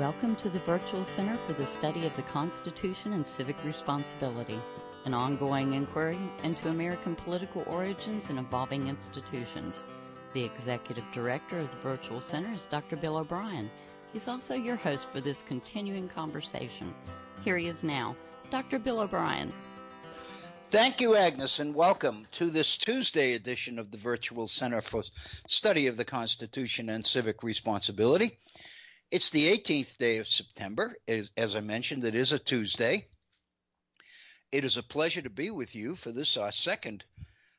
Welcome to the Virtual Center for the Study of the Constitution and Civic Responsibility, an ongoing inquiry into American political origins and evolving institutions. The Executive Director of the Virtual Center is Dr. Bill Obrien. He's also your host for this continuing conversation. Here he is now, Dr. Bill Obrien. Thank you, Agnes, and welcome to this Tuesday edition of the Virtual Center for Study of the Constitution and Civic Responsibility. It's the 18th day of September. As I mentioned, it is a Tuesday. It is a pleasure to be with you for this, our second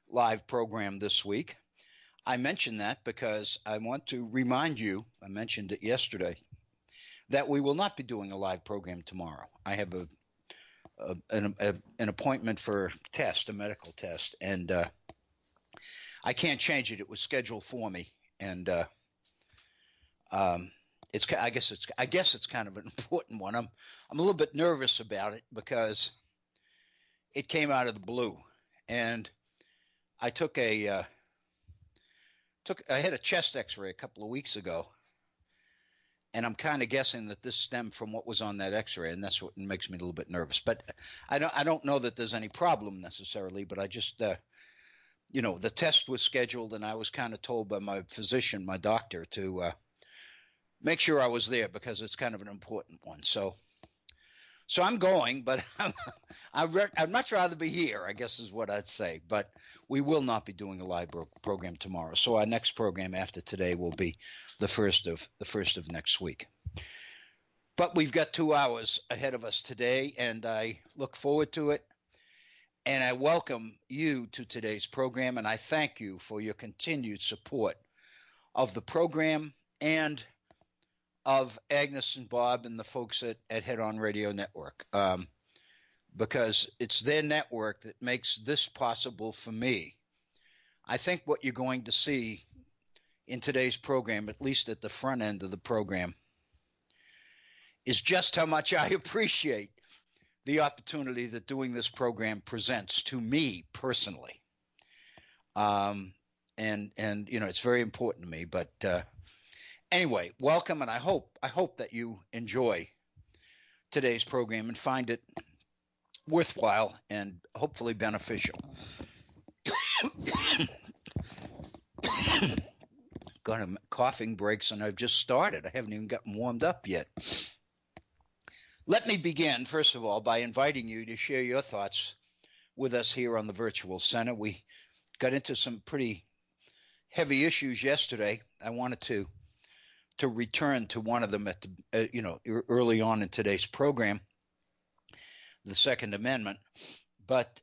live program this week. I mention that because I want to remind you, I mentioned it yesterday, that we will not be doing a live program tomorrow. I have an appointment for a medical test, and I can't change it. It was scheduled for me, and I guess it's kind of an important one. I'm a little bit nervous about it because it came out of the blue, and I had a chest X-ray a couple of weeks ago, and I'm kind of guessing that this stemmed from what was on that X-ray, and that's what makes me a little bit nervous. But I don't know that there's any problem necessarily, but I just the test was scheduled, and I was kind of told by my physician, my doctor, to make sure I was there because it's kind of an important one. So I'm going, but I'd much rather be here, I guess is what I'd say. But we will not be doing a live program tomorrow. So our next program after today will be the first of next week. But we've got 2 hours ahead of us today, and I look forward to it. And I welcome you to today's program, and I thank you for your continued support of the program and of Agnes and Bob and the folks at Head On Radio Network, because it's their network that makes this possible for me. I think what you're going to see in today's program, at least at the front end of the program, is just how much I appreciate the opportunity that doing this program presents to me personally. And it's very important to me, but anyway, welcome, and I hope that you enjoy today's program and find it worthwhile and hopefully beneficial. Got a coughing breaks, and I've just started. I haven't even gotten warmed up yet. Let me begin, first of all, by inviting you to share your thoughts with us here on the Virtual Center. We got into some pretty heavy issues yesterday. I wanted to return to one of them at the early on in today's program, the Second Amendment. But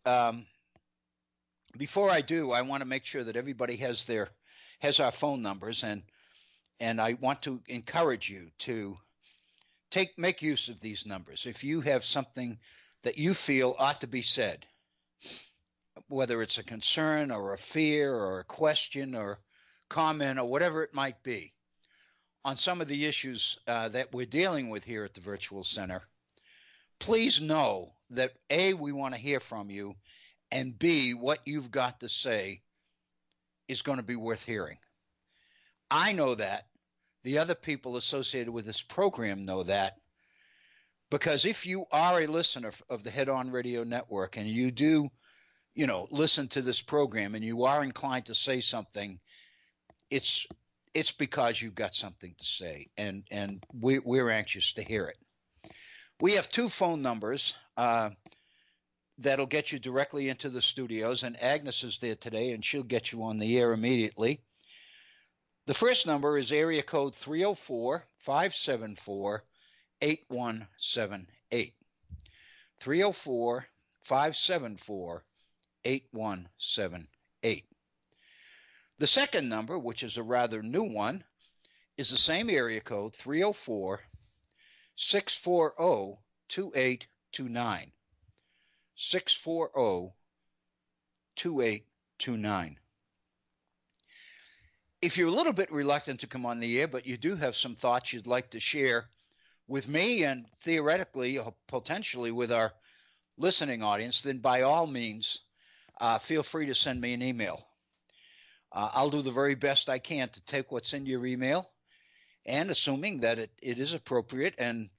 before I do, I want to make sure that everybody has our phone numbers, and I want to encourage you to make use of these numbers. If you have something that you feel ought to be said, whether it's a concern or a fear or a question or comment or whatever it might be, on some of the issues that we're dealing with here at the Virtual Center, please know that A, we want to hear from you, and B, what you've got to say is going to be worth hearing. I know that. The other people associated with this program know that, because if you are a listener of the Head On Radio Network and you do, listen to this program and you are inclined to say something, it's because you've got something to say, and we're anxious to hear it. We have 2 phone numbers that'll get you directly into the studios, and Agnes is there today, and she'll get you on the air immediately. The first number is area code 304-574-8178. 304-574-8178. The second number, which is a rather new one, is the same area code, 304-640-2829. 640-2829. If you're a little bit reluctant to come on the air, but you do have some thoughts you'd like to share with me and theoretically or potentially with our listening audience, then by all means, feel free to send me an email. I'll do the very best I can to take what's in your email and assuming that it is appropriate and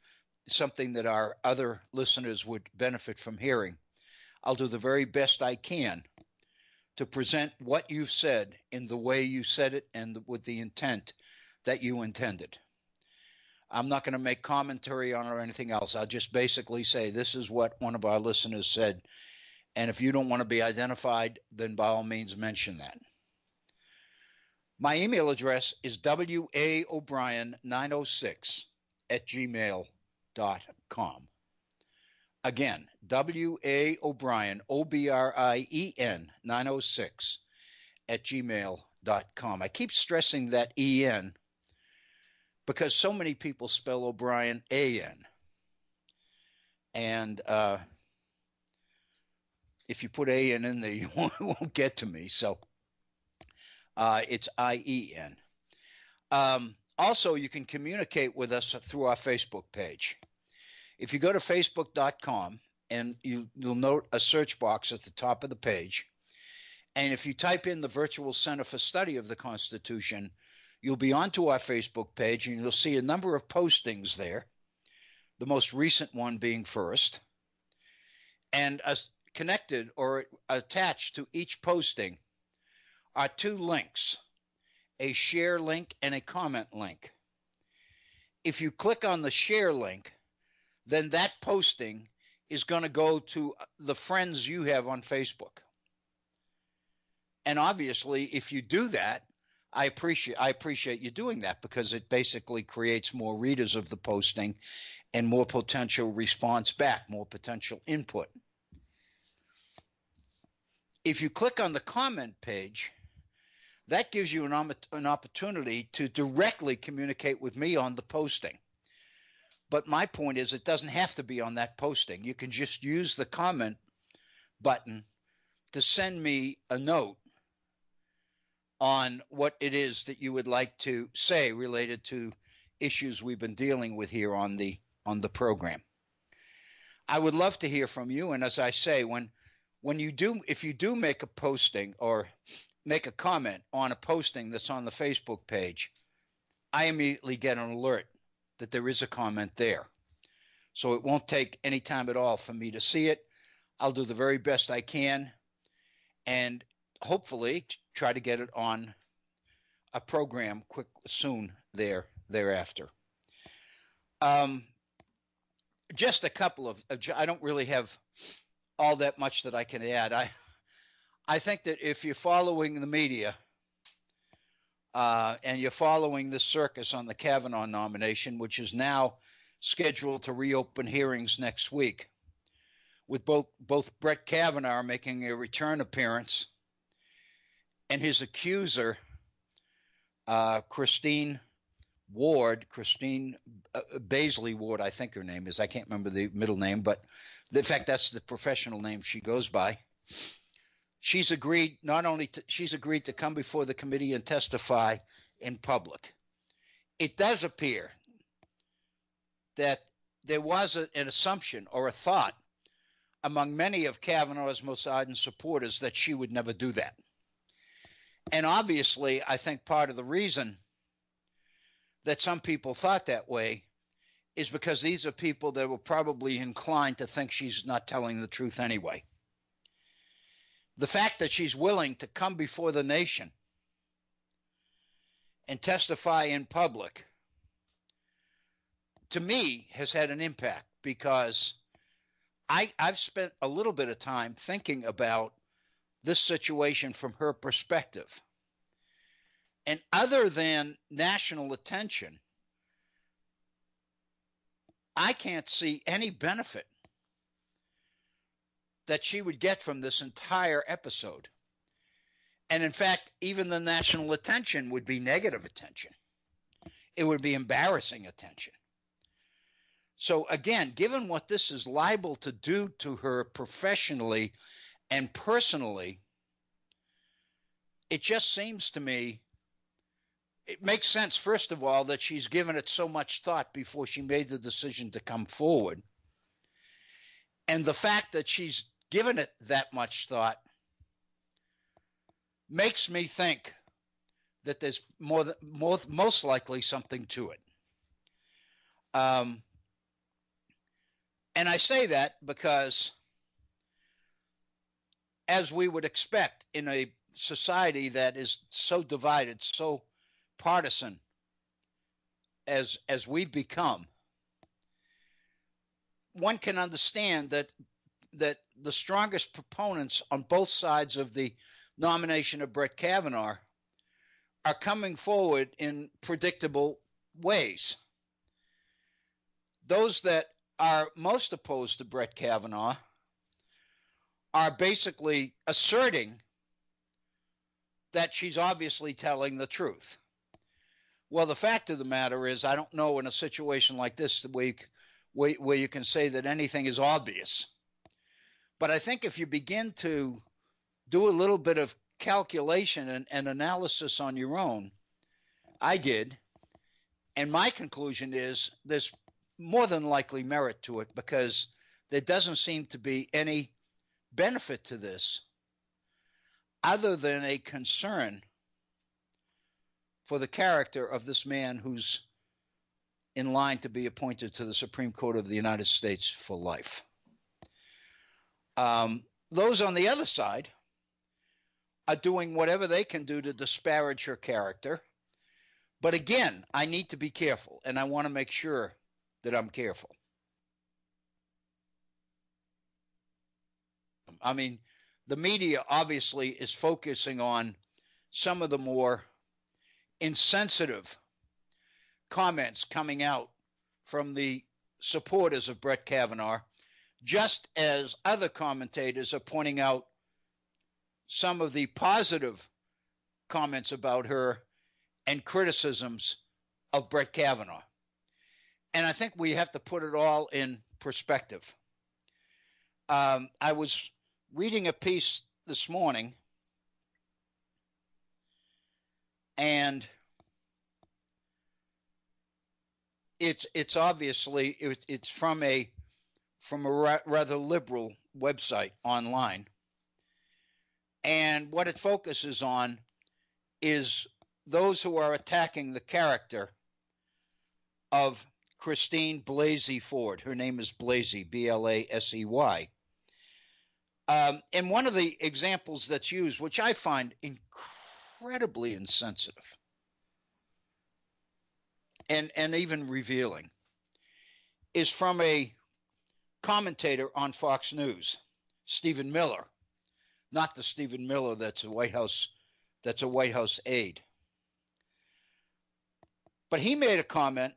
something that our other listeners would benefit from hearing, I'll do the very best I can to present what you've said in the way you said it and with the intent that you intended. I'm not going to make commentary on it or anything else. I'll just basically say this is what one of our listeners said. And if you don't want to be identified, then by all means mention that. My email address is waobrien906@gmail.com. Again, waobrien, OBRIEN 906@gmail.com. I keep stressing that EN because so many people spell O'Brien AN. And if you put AN in there, you won't get to me. So it's IEN. Also, you can communicate with us through our Facebook page. If you go to facebook.com and you'll note a search box at the top of the page, and if you type in the Virtual Center for Study of the Constitution, you'll be onto our Facebook page and you'll see a number of postings there, the most recent one being first. And connected or attached to each posting are two links, a share link and a comment link. If you click on the share link, then that posting is going to go to the friends you have on Facebook. And obviously, if you do that, I appreciate you doing that because it basically creates more readers of the posting and more potential response back, more potential input. If you click on the comment page, that gives you an opportunity to directly communicate with me on the posting. But my point is it doesn't have to be on that posting. You can just use the comment button to send me a note on what it is that you would like to say related to issues we've been dealing with here on the program. I would love to hear from you, and as I say, if you do make a posting or make a comment on a posting that's on the Facebook page, I immediately get an alert that there is a comment there. So it won't take any time at all for me to see it. I'll do the very best I can and hopefully try to get it on a program soon thereafter. Just a couple of, I don't really have all that much that I can add. I think that if you're following the media and you're following the circus on the Kavanaugh nomination, which is now scheduled to reopen hearings next week, with both Brett Kavanaugh making a return appearance and his accuser, Christine Baisley Ward, I think her name is. I can't remember the middle name, but in fact, that's the professional name she goes by. She's agreed to come before the committee and testify in public. It does appear that there was an assumption or a thought among many of Kavanaugh's most ardent supporters that she would never do that. And obviously, I think part of the reason that some people thought that way is because these are people that were probably inclined to think she's not telling the truth anyway. The fact that she's willing to come before the nation and testify in public, to me, has had an impact because I've spent a little bit of time thinking about this situation from her perspective. And other than national attention, I can't see any benefit that she would get from this entire episode. And in fact, even the national attention would be negative attention. It would be embarrassing attention. So again, given what this is liable to do to her professionally and personally, it just seems to me, it makes sense, first of all, that she's given it so much thought before she made the decision to come forward. And the fact that she's given it that much thought makes me think that there's most likely something to it. Um, and I say that because, as we would expect in a society that is so divided, so partisan as we've become, one can understand that the strongest proponents on both sides of the nomination of Brett Kavanaugh are coming forward in predictable ways. Those that are most opposed to Brett Kavanaugh are basically asserting that she's obviously telling the truth. Well, the fact of the matter is, I don't know in a situation like this where you can say that anything is obvious. But I think if you begin to do a little bit of calculation and analysis on your own, I did, and my conclusion is there's more than likely merit to it, because there doesn't seem to be any benefit to this other than a concern for the character of this man who's in line to be appointed to the Supreme Court of the United States for life. Those on the other side are doing whatever they can do to disparage her character. But again, I need to be careful, and I want to make sure that I'm careful. I mean, the media obviously is focusing on some of the more insensitive comments coming out from the supporters of Brett Kavanaugh, just as other commentators are pointing out some of the positive comments about her and criticisms of Brett Kavanaugh. And I think we have to put it all in perspective. I was reading a piece this morning, and it's obviously it's from a rather liberal website online, and what it focuses on is those who are attacking the character of Christine Blasey Ford. Her name is Blasey, Blasey. And one of the examples that's used, which I find incredibly insensitive and even revealing, is from a commentator on Fox News, Stephen Miller, not the Stephen Miller that's a White House aide. But he made a comment.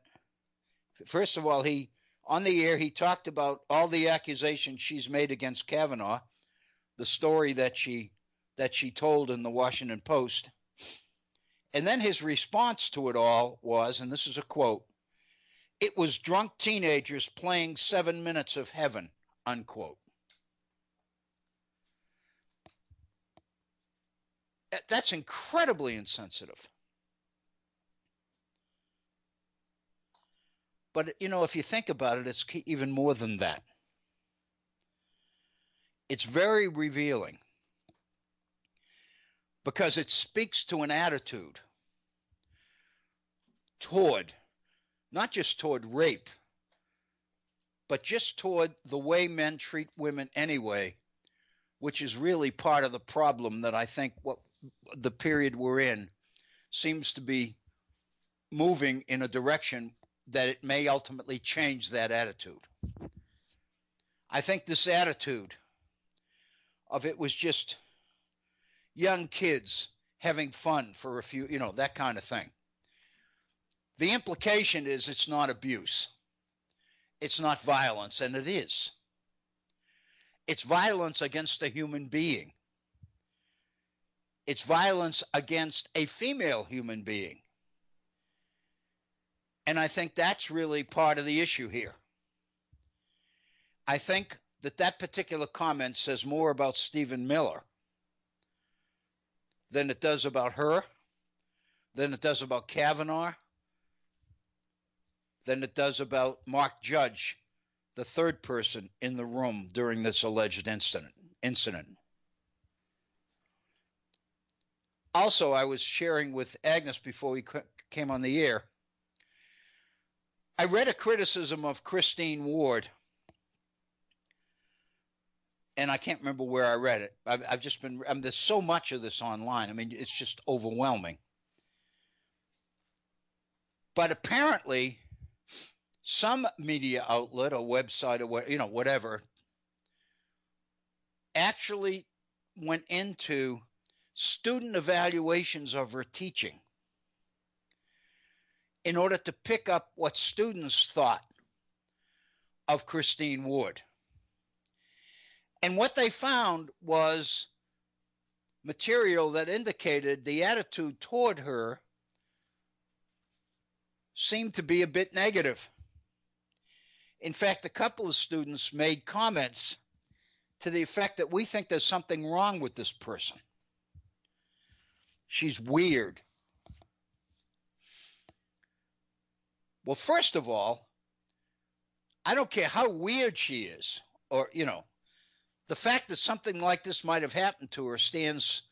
First of all, on the air, he talked about all the accusations she's made against Kavanaugh, the story that she told in the Washington Post. And then his response to it all was, and this is a quote, "It was drunk teenagers playing 7 Minutes of Heaven," unquote. That's incredibly insensitive. But, if you think about it, it's even more than that. It's very revealing, because it speaks to an attitude toward, not just toward rape, but just toward the way men treat women anyway, which is really part of the problem that I think what the period we're in seems to be moving in a direction that it may ultimately change that attitude. I think this attitude of it was just young kids having fun for a few, that kind of thing. The implication is it's not abuse. It's not violence, and it is. It's violence against a human being. It's violence against a female human being. And I think that's really part of the issue here. I think that particular comment says more about Stephen Miller than it does about her, than it does about Kavanaugh, than it does about Mark Judge, the third person in the room during this alleged incident. Also, I was sharing with Agnes before we came on the air, I read a criticism of Christine Ward, and I can't remember where I read it. I've just been, there's so much of this online. I mean, it's just overwhelming. But apparently, some media outlet or website or whatever actually went into student evaluations of her teaching in order to pick up what students thought of Christine Ward. And what they found was material that indicated the attitude toward her seemed to be a bit negative. In fact, a couple of students made comments to the effect that we think there's something wrong with this person. She's weird. Well, first of all, I don't care how weird she is, or, the fact that something like this might have happened to her stands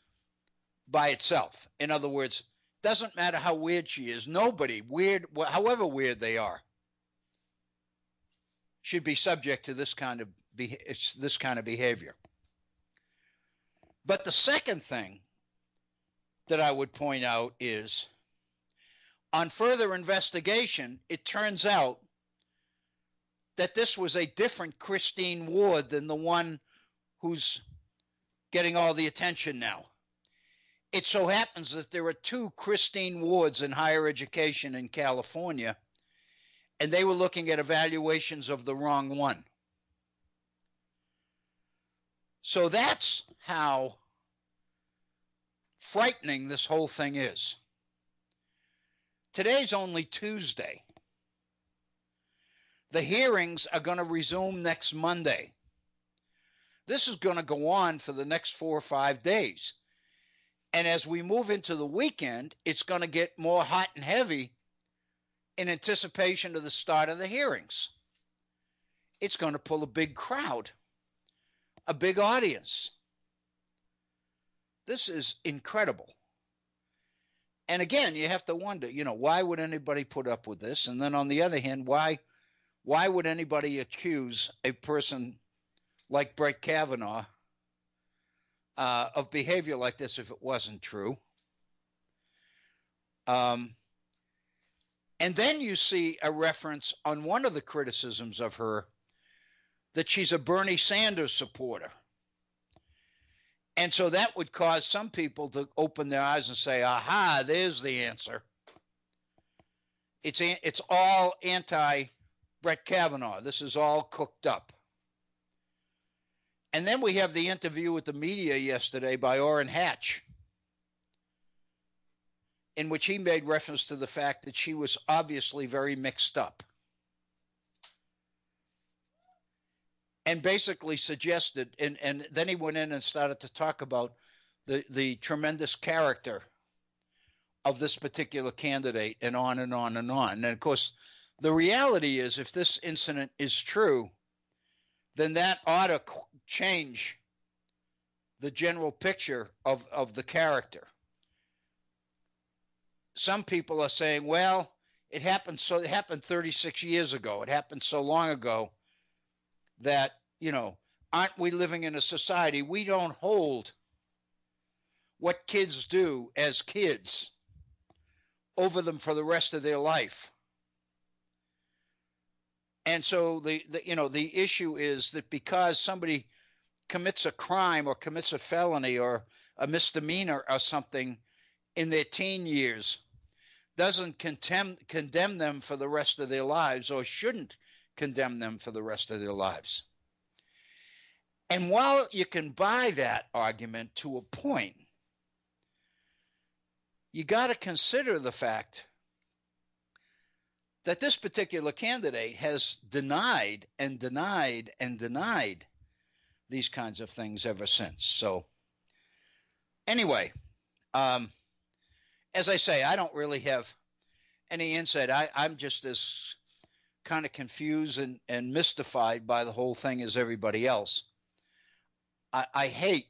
by itself. In other words, doesn't matter how weird she is. Nobody, weird, however weird they are, should be subject to this kind of behavior. But the second thing that I would point out is, on further investigation, it turns out that this was a different Christine Ward than the one who's getting all the attention now. It so happens that there are two Christine Wards in higher education in California, and they were looking at evaluations of the wrong one. So that's how frightening this whole thing is. Today's only Tuesday. The hearings are going to resume next Monday. This is going to go on for the next 4 or 5 days. And as we move into the weekend, it's going to get more hot and heavy in anticipation of the start of the hearings. It's going to pull a big crowd, a big audience. This is incredible. And again, you have to wonder, why would anybody put up with this? And then on the other hand, why would anybody accuse a person like Brett Kavanaugh of behavior like this if it wasn't true? And then you see a reference on one of the criticisms of her that she's a Bernie Sanders supporter. And so that would cause some people to open their eyes and say, aha, there's the answer. It's all anti-Brett Kavanaugh. This is all cooked up. And then we have the interview with the media yesterday by Orrin Hatch, in which he made reference to the fact that she was obviously very mixed up. And basically suggested, and then he went in and started to talk about the tremendous character of this particular candidate, and on and on and on. And of course, the reality is, if this incident is true, then that ought to change the general picture of the character. Some people are saying, well, it happened 36 years ago. It happened so long ago that, aren't we living in a society we don't hold what kids do as kids over them for the rest of their life? And so the issue is that because somebody commits a crime or commits a felony or a misdemeanor or something in their teen years, doesn't condemn them for the rest of their lives, or shouldn't condemn them for the rest of their lives. And while you can buy that argument to a point, you got to consider the fact that this particular candidate has denied and denied and denied these kinds of things ever since. So anyway, as I say, I don't really have any insight. I'm just as kind of confused and mystified by the whole thing as everybody else. I hate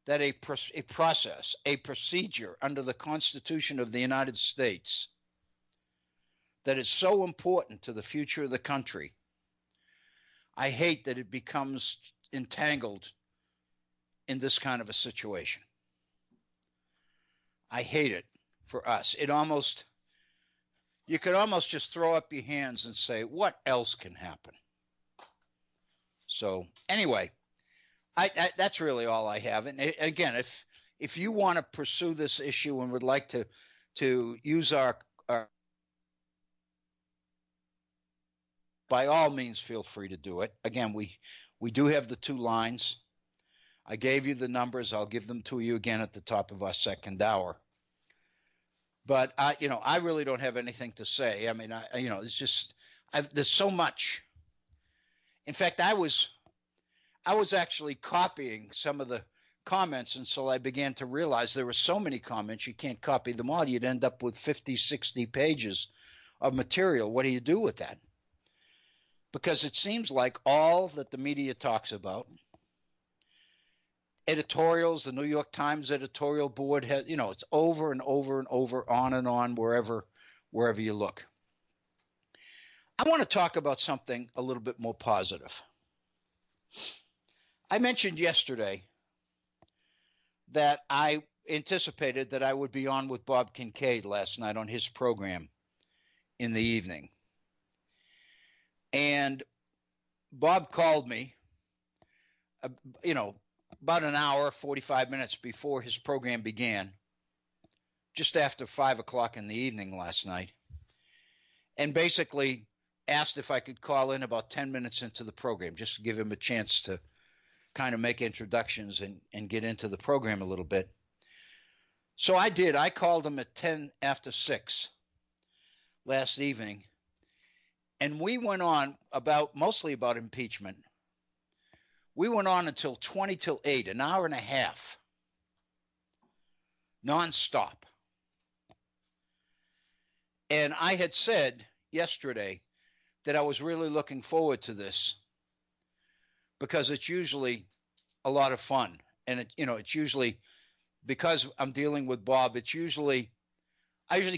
that a procedure under the Constitution of the United States that is so important to the future of the country, I hate that it becomes entangled in this kind of a situation. I hate it for us. You could almost just throw up your hands and say, what else can happen? So anyway, that's really all I have. And again, if you want to pursue this issue and would like to use our by all means, feel free to do it. Again, we do have the 2 lines. I gave you the numbers. I'll give them to you again at the top of our second hour. But I really don't have anything to say. I mean, it's just there's so much. In fact, I was actually copying some of the comments until I began to realize there were so many comments you can't copy them all. You'd end up with 50, 60 pages of material. What do you do with that? Because it seems like all that the media talks about, editorials, the New York Times editorial board has, it's over and over and over, on and on, wherever you look. I want to talk about something a little bit more positive. I mentioned yesterday that I anticipated that I would be on with Bob Kincaid last night on his program in the evening. And Bob called me, about an hour, 45 minutes before his program began, just after 5 o'clock in the evening last night, and basically asked if I could call in about 10 minutes into the program, just to give him a chance to kind of make introductions and get into the program a little bit. So I did. I called him at 10 after 6 last evening. And we went on mostly about impeachment. We went on until 20 till 8, an hour and a half, nonstop. And I had said yesterday that I was really looking forward to this because it's usually a lot of fun. And it's usually, because I'm dealing with Bob, I usually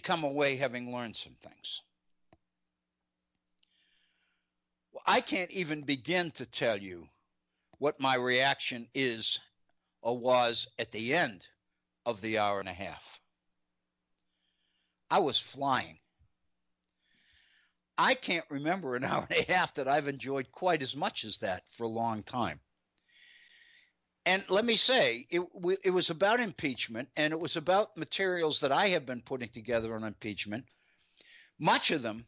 come away having learned some things. I can't even begin to tell you what my reaction is or was at the end of the hour and a half. I was flying. I can't remember an hour and a half that I've enjoyed quite as much as that for a long time. And let me say, it was about impeachment, and it was about materials that I have been putting together on impeachment, much of them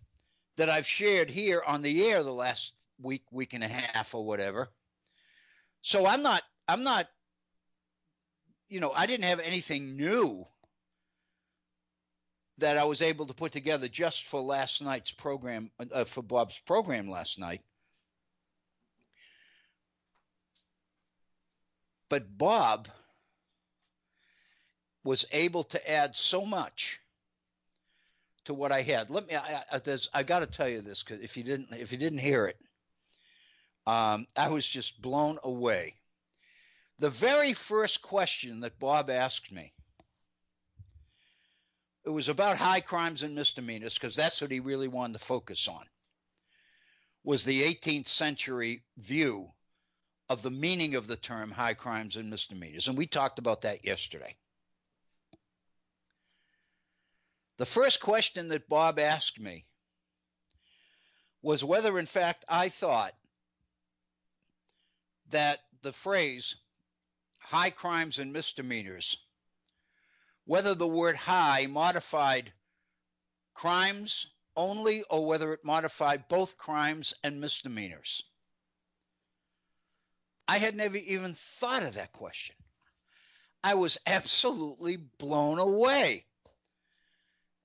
that I've shared here on the air the last week and a half or whatever. So I'm not, I didn't have anything new that I was able to put together just for last night's program, for Bob's program last night. But Bob was able to add so much to what I had. I got to tell you this, because if you didn't hear it, I was just blown away. The very first question that Bob asked me, it was about high crimes and misdemeanors, because that's what he really wanted to focus on, was the 18th century view of the meaning of the term high crimes and misdemeanors. And we talked about that yesterday. The first question that Bob asked me was whether, in fact, I thought that the phrase high crimes and misdemeanors, whether the word high modified crimes only or whether it modified both crimes and misdemeanors. I had never even thought of that question. I was absolutely blown away.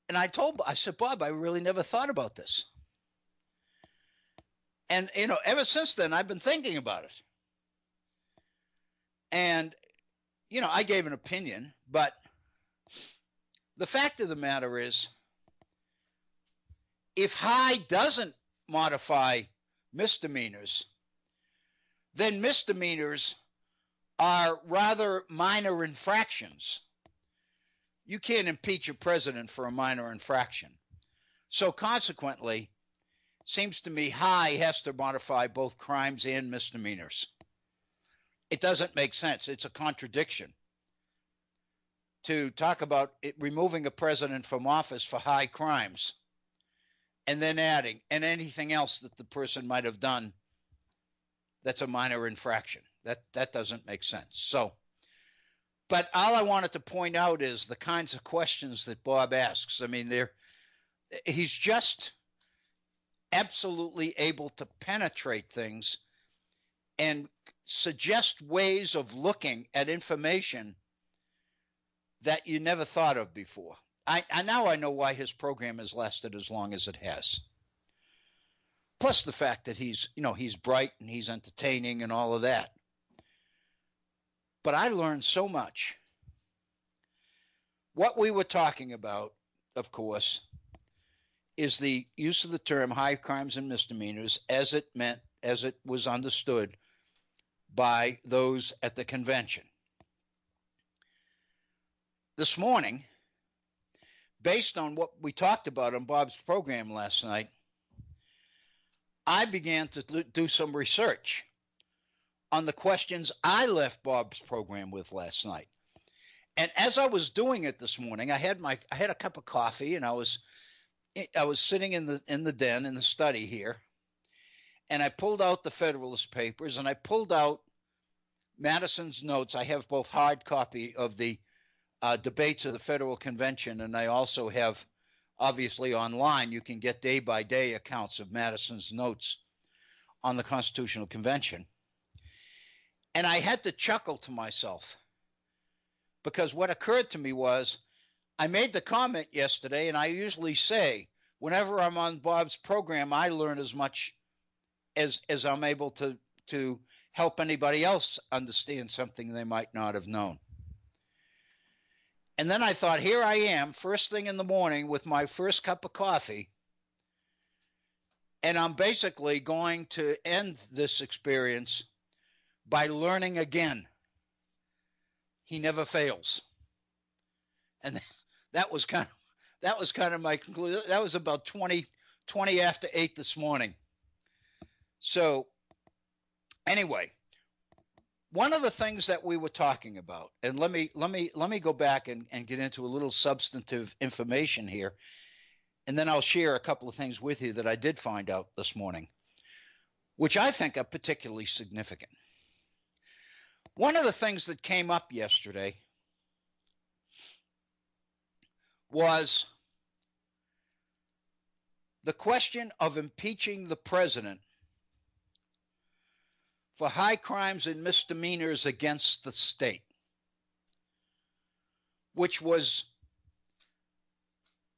And I said, Bob, I really never thought about this. And, ever since then, I've been thinking about it. And, I gave an opinion, but the fact of the matter is, if high doesn't modify misdemeanors, then misdemeanors are rather minor infractions. You can't impeach a president for a minor infraction. So consequently, seems to me high has to modify both crimes and misdemeanors. It doesn't make sense. It's a contradiction to talk about removing a president from office for high crimes and then adding and anything else that the person might have done that's a minor infraction. That doesn't make sense. So, but all I wanted to point out is the kinds of questions that Bob asks. I mean, he's just absolutely able to penetrate things and suggest ways of looking at information that you never thought of before. I now I know why his program has lasted as long as it has. Plus the fact that he's bright and he's entertaining and all of that. But I learned so much. What we were talking about, of course, is the use of the term high crimes and misdemeanors as it was understood by those at the convention. This morning, based on what we talked about on Bob's program last night, I began to do some research on the questions I left Bob's program with last night. And as I was doing it this morning, I had a cup of coffee, and I was sitting in the den in the study here, and I pulled out the Federalist Papers, and I pulled out Madison's notes. I have both hard copy of the debates of the Federal Convention, and I also have, obviously online, you can get day-by-day accounts of Madison's notes on the Constitutional Convention. And I had to chuckle to myself, because what occurred to me was, I made the comment yesterday, and I usually say, whenever I'm on Bob's program, I learn as much as I'm able to help anybody else understand something they might not have known. And then I thought, here I am, first thing in the morning with my first cup of coffee, and I'm basically going to end this experience by learning again. He never fails. And that was kind of my conclusion. That was about 20 after 8 this morning. So anyway, one of the things that we were talking about, and let me go back and get into a little substantive information here, and then I'll share a couple of things with you that I did find out this morning, which I think are particularly significant. One of the things that came up yesterday was the question of impeaching the president for high crimes and misdemeanors against the state, which was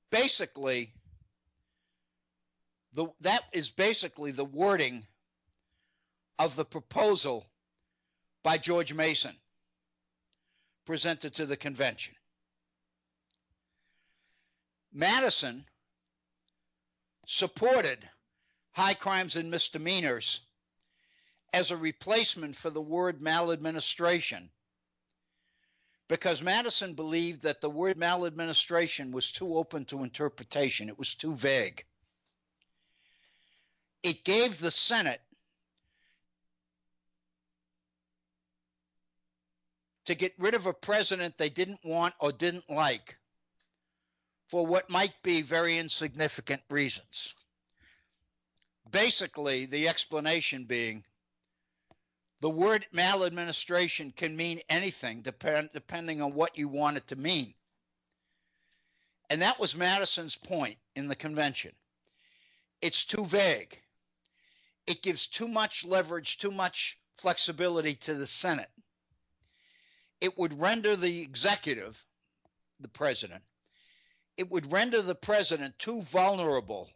basically the wording of the proposal by George Mason presented to the convention. Madison supported high crimes and misdemeanors as a replacement for the word maladministration, because Madison believed that the word maladministration was too open to interpretation. It was too vague. It gave the Senate to get rid of a president they didn't want or didn't like for what might be very insignificant reasons. Basically, the explanation being the word maladministration can mean anything depending on what you want it to mean. And that was Madison's point in the convention. It's too vague. It gives too much leverage, too much flexibility to the Senate. It would render the executive, the president, it would render the president too vulnerable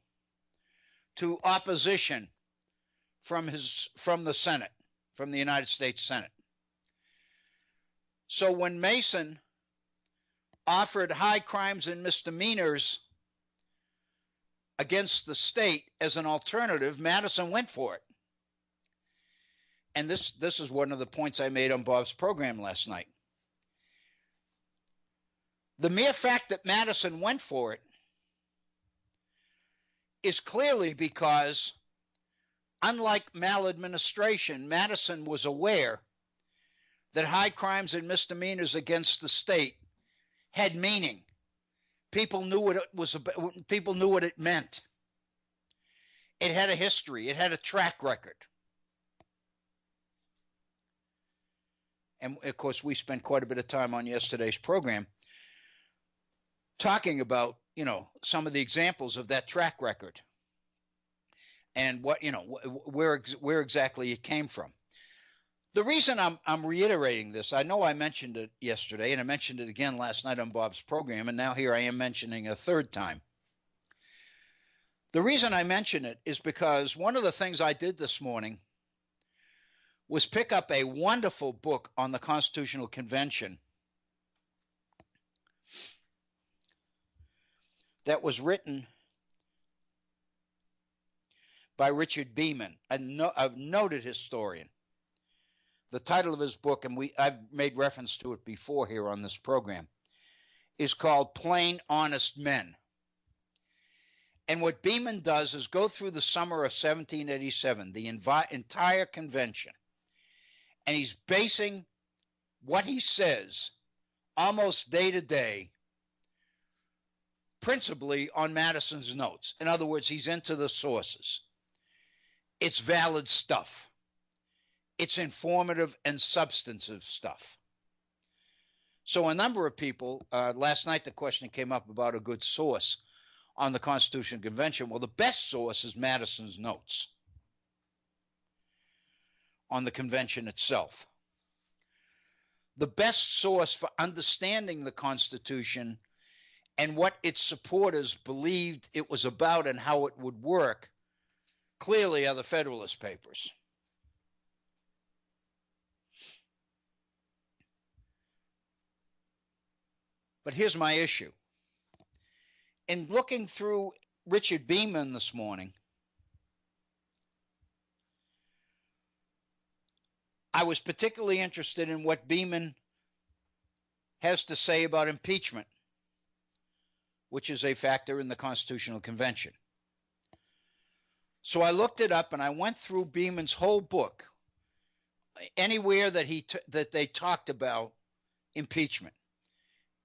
to opposition from the Senate, from the United States Senate. So when Mason offered high crimes and misdemeanors against the state as an alternative, Madison went for it. And this is one of the points I made on Bob's program last night. The mere fact that Madison went for it is clearly because, unlike maladministration, Madison was aware that high crimes and misdemeanors against the state had meaning. People knew what it was about. People knew what it meant. It had a history. It had a track record. And of course, we spent quite a bit of time on yesterday's program talking about, some of the examples of that track record and what, where exactly it came from. The reason I'm reiterating this, I know I mentioned it yesterday, and I mentioned it again last night on Bob's program, and now here I am mentioning it a third time. The reason I mention it is because one of the things I did this morning was pick up a wonderful book on the Constitutional Convention that was written by Richard Beeman, a noted historian. The title of his book, and I've made reference to it before here on this program, is called Plain Honest Men. And what Beeman does is go through the summer of 1787, the entire convention, and he's basing what he says almost day to day principally on Madison's notes. In other words, he's into the sources. It's valid stuff. It's informative and substantive stuff. So a number of people, last night the question came up about a good source on the Constitutional Convention. Well, the best source is Madison's notes on the convention itself. The best source for understanding the Constitution and what its supporters believed it was about and how it would work clearly are the Federalist Papers. But here's my issue. In looking through Richard Beeman this morning, I was particularly interested in what Beeman has to say about impeachment, which is a factor in the Constitutional Convention. So I looked it up and I went through Beeman's whole book, anywhere that they talked about impeachment.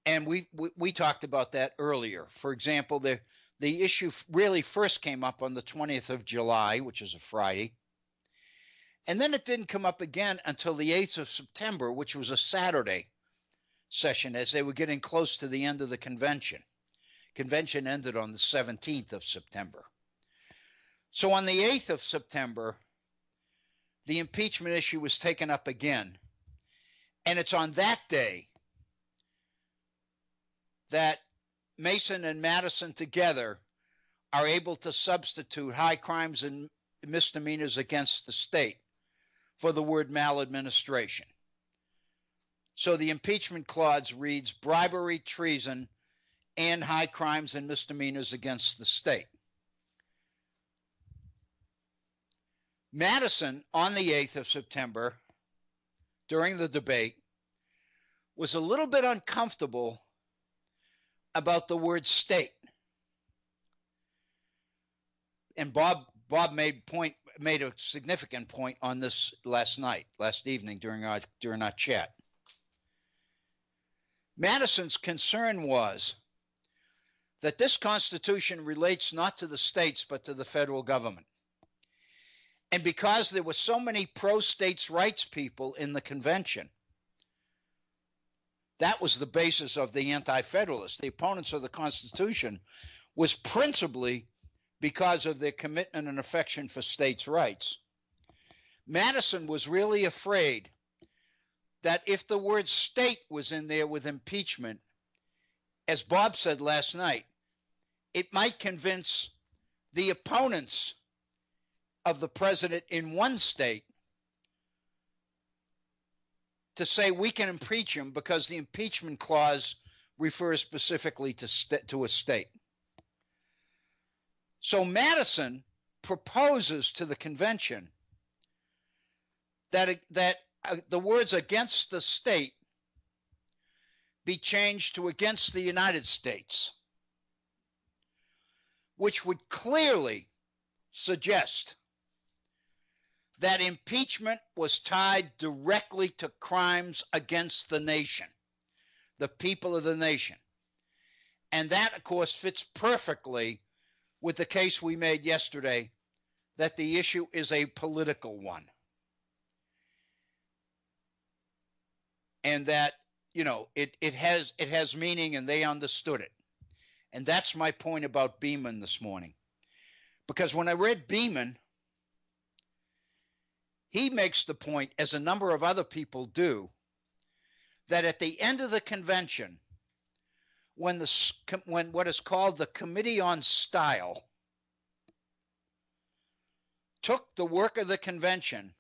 And we talked about that earlier. For example, the issue really first came up on the 20th of July, which is a Friday. And then it didn't come up again until the 8th of September, which was a Saturday session, as they were getting close to the end of the convention. Convention ended on the 17th of September. So on the 8th of September, the impeachment issue was taken up again. And it's on that day that Mason and Madison together are able to substitute high crimes and misdemeanors against the state for the word maladministration. So the impeachment clause reads bribery, treason, and high crimes and misdemeanors against the state. Madison, on the 8th of September, during the debate, was a little bit uncomfortable about the word state. And Bob made a significant point on this last evening during our chat. Madison's concern was that this Constitution relates not to the states but to the federal government. And because there were so many pro-states' rights people in the convention, that was the basis of the Anti-Federalists. The opponents of the Constitution was principally because of their commitment and affection for states' rights. Madison was really afraid that if the word state was in there with impeachment, as Bob said last night, it might convince the opponents of the president in one state to say we can impeach him because the impeachment clause refers specifically to a state. So Madison proposes to the convention that the words against the state be changed to against the United States. which would clearly suggest that impeachment was tied directly to crimes against the nation, the people of the nation. And that, of course, fits perfectly with the case we made yesterday that the issue is a political one. And that, it has meaning, and they understood it. And that's my point about Beeman this morning. Because when I read Beeman, he makes the point, as a number of other people do, that at the end of the convention, when what is called the Committee on Style took the work of the convention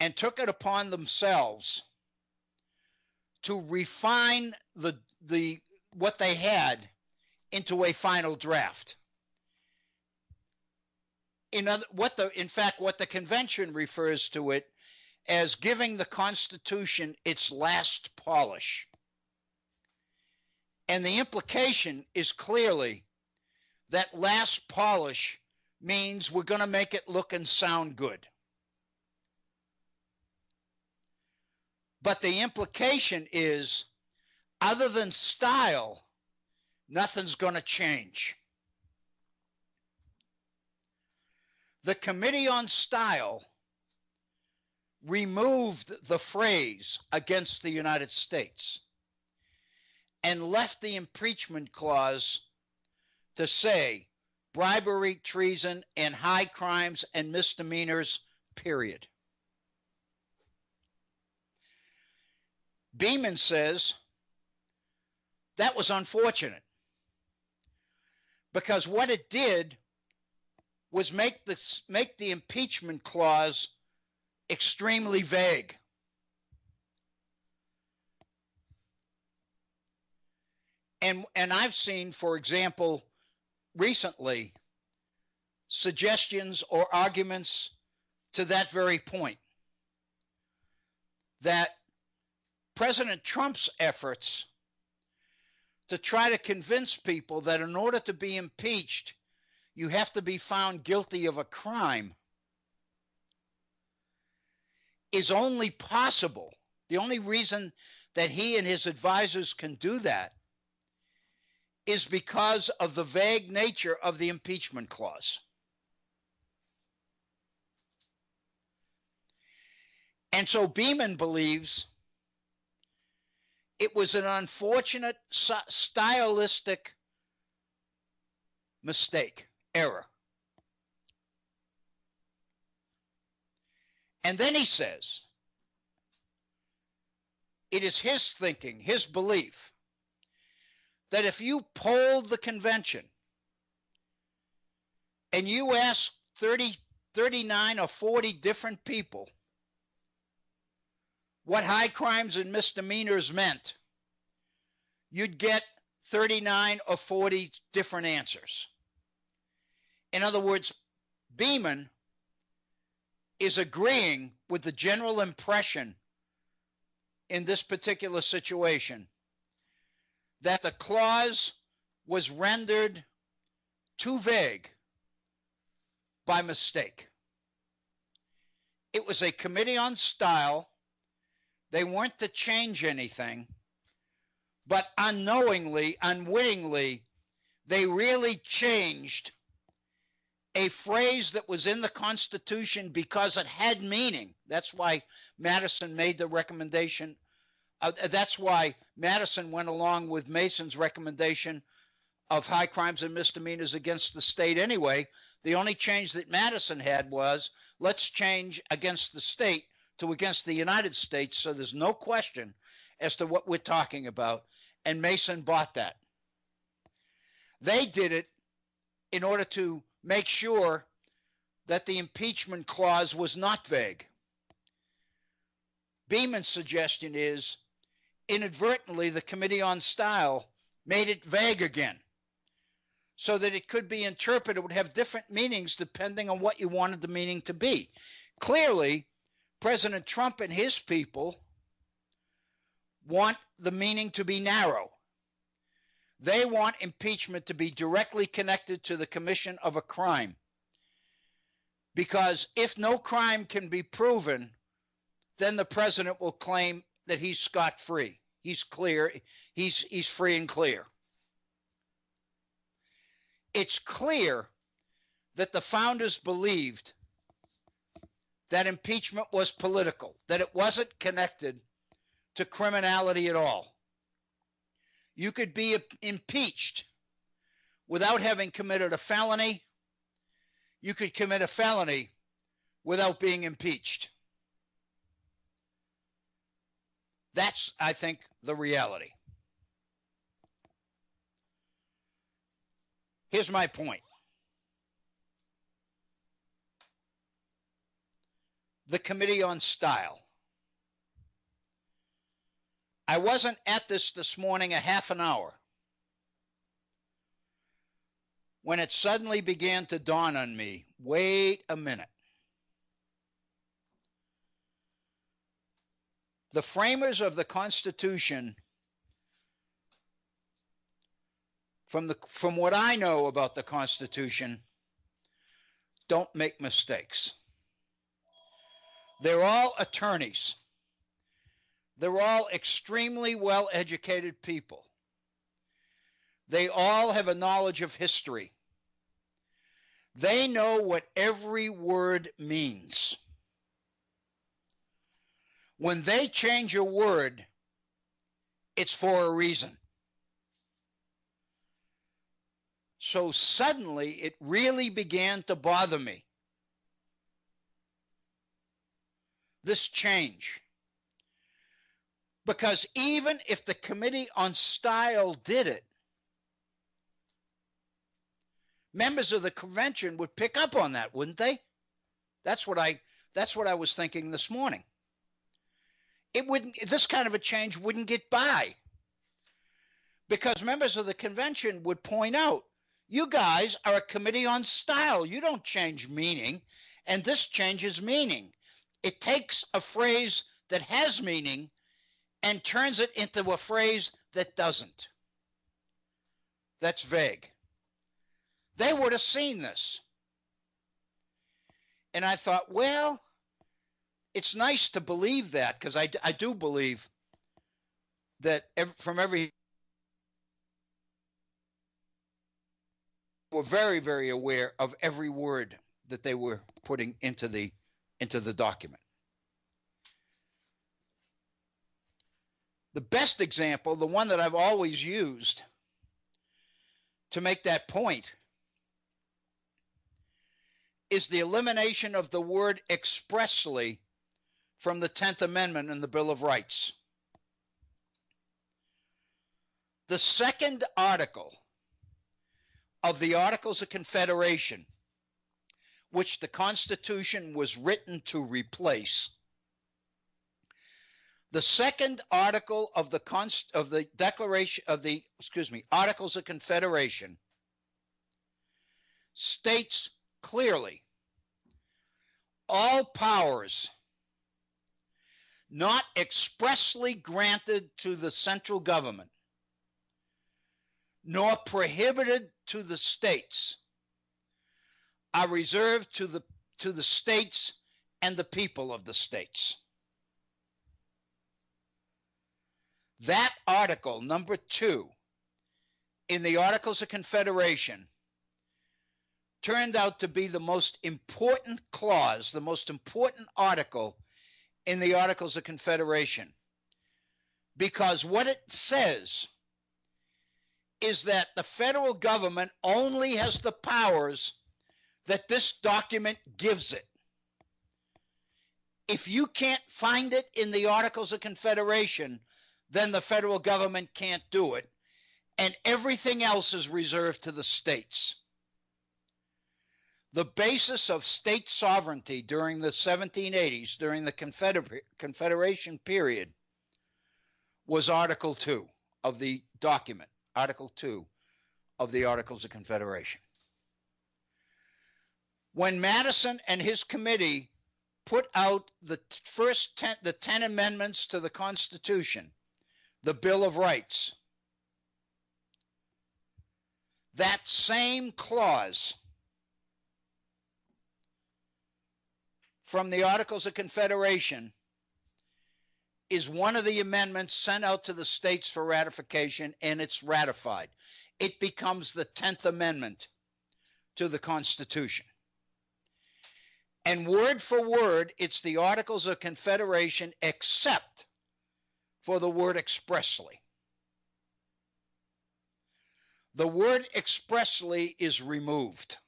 and took it upon themselves to refine what they had into a final draft. What the convention refers to it as giving the Constitution its last polish. And the implication is clearly that last polish means we're going to make it look and sound good. But the implication is, other than style, nothing's going to change. The Committee on Style removed the phrase against the United States and left the impeachment clause to say bribery, treason, and high crimes and misdemeanors, period. Beeman says that was unfortunate because what it did was make the impeachment clause extremely vague. And I've seen, for example, recently, suggestions or arguments to that very point, that President Trump's efforts to try to convince people that in order to be impeached, you have to be found guilty of a crime is only possible. The only reason that he and his advisors can do that is because of the vague nature of the impeachment clause. And so Beeman believes it was an unfortunate stylistic mistake, error. And then he says, it is his thinking, his belief, that if you polled the convention and you asked 39 or 40 different people what high crimes and misdemeanors meant, you'd get 39 or 40 different answers. In other words, Beeman is agreeing with the general impression in this particular situation that the clause was rendered too vague by mistake. It was a committee on style. They weren't to change anything, but unknowingly, unwittingly, they really changed a phrase that was in the Constitution because it had meaning. That's why Madison made the recommendation. That's why Madison went along with Mason's recommendation of high crimes and misdemeanors against the state anyway. The only change that Madison had was, let's change against the state to against the United States, so there's no question as to what we're talking about. And Mason bought that. They did it in order to make sure that the impeachment clause was not vague. Beeman's suggestion is, inadvertently, the Committee on Style made it vague again, so that it could be interpreted, would have different meanings depending on what you wanted the meaning to be. Clearly, President Trump and his people want the meaning to be narrow. They want impeachment to be directly connected to the commission of a crime. Because if no crime can be proven, then the president will claim that he's scot-free. He's clear. He's free and clear. It's clear that the founders believed that impeachment was political, that it wasn't connected to criminality at all. You could be impeached without having committed a felony. You could commit a felony without being impeached. That's, I think, the reality. Here's my point. The Committee on Style. I wasn't at this morning a half an hour when it suddenly began to dawn on me, wait a minute. The framers of the Constitution, from what I know about the Constitution, don't make mistakes. They're all attorneys. They're all extremely well-educated people. They all have a knowledge of history. They know what every word means. When they change a word, it's for a reason. So suddenly, it really began to bother me. This change. Because even if the Committee on Style did it, members of the convention would pick up on that, wouldn't they? That's what I was thinking this morning. This kind of a change wouldn't get by. Because members of the convention would point out, you guys are a Committee on Style. You don't change meaning, and this changes meaning. It takes a phrase that has meaning and turns it into a phrase that doesn't. That's vague. They would have seen this. And I thought, well, it's nice to believe that, because I do believe that were very, very aware of every word that they were putting into the document. The best example, the one that I've always used to make that point, is the elimination of the word expressly from the 10th Amendment in the Bill of Rights. The second article of the Articles of Confederation, which the Constitution was written to replace, the second article of the Declaration of the Articles of Confederation states clearly, all powers not expressly granted to the central government nor prohibited to the states are reserved to the states and the people of the states. That article, number 2, in the Articles of Confederation, turned out to be the most important clause, the most important article in the Articles of Confederation. Because what it says is that the federal government only has the powers that this document gives it. If you can't find it in the Articles of Confederation, then the federal government can't do it, and everything else is reserved to the states. The basis of state sovereignty during the 1780s, during the Confederation period, was Article 2 of the document, Article 2 of the Articles of Confederation. When Madison and his committee put out the 10 amendments to the Constitution, the Bill of Rights, that same clause from the Articles of Confederation is one of the amendments sent out to the states for ratification, and it's ratified. It becomes the 10th Amendment to the Constitution. And word for word, it's the Articles of Confederation except for the word expressly. The word expressly is removed.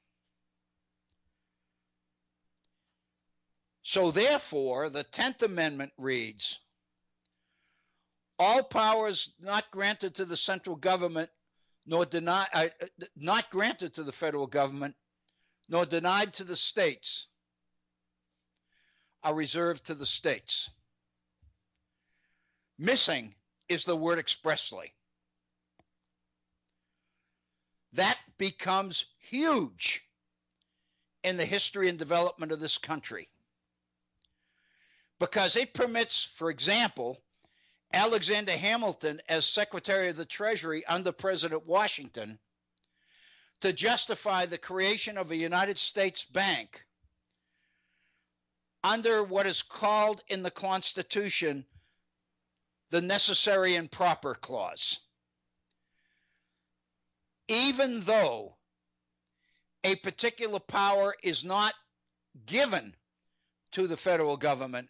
So therefore, the 10th Amendment reads, all powers not granted to the central government, nor not granted to the federal government, nor denied to the states, are reserved to the states. Missing is the word expressly. That becomes huge in the history and development of this country, because it permits, for example, Alexander Hamilton, as Secretary of the Treasury under President Washington, to justify the creation of a United States bank under what is called in the Constitution the necessary and proper clause. Even though a particular power is not given to the federal government,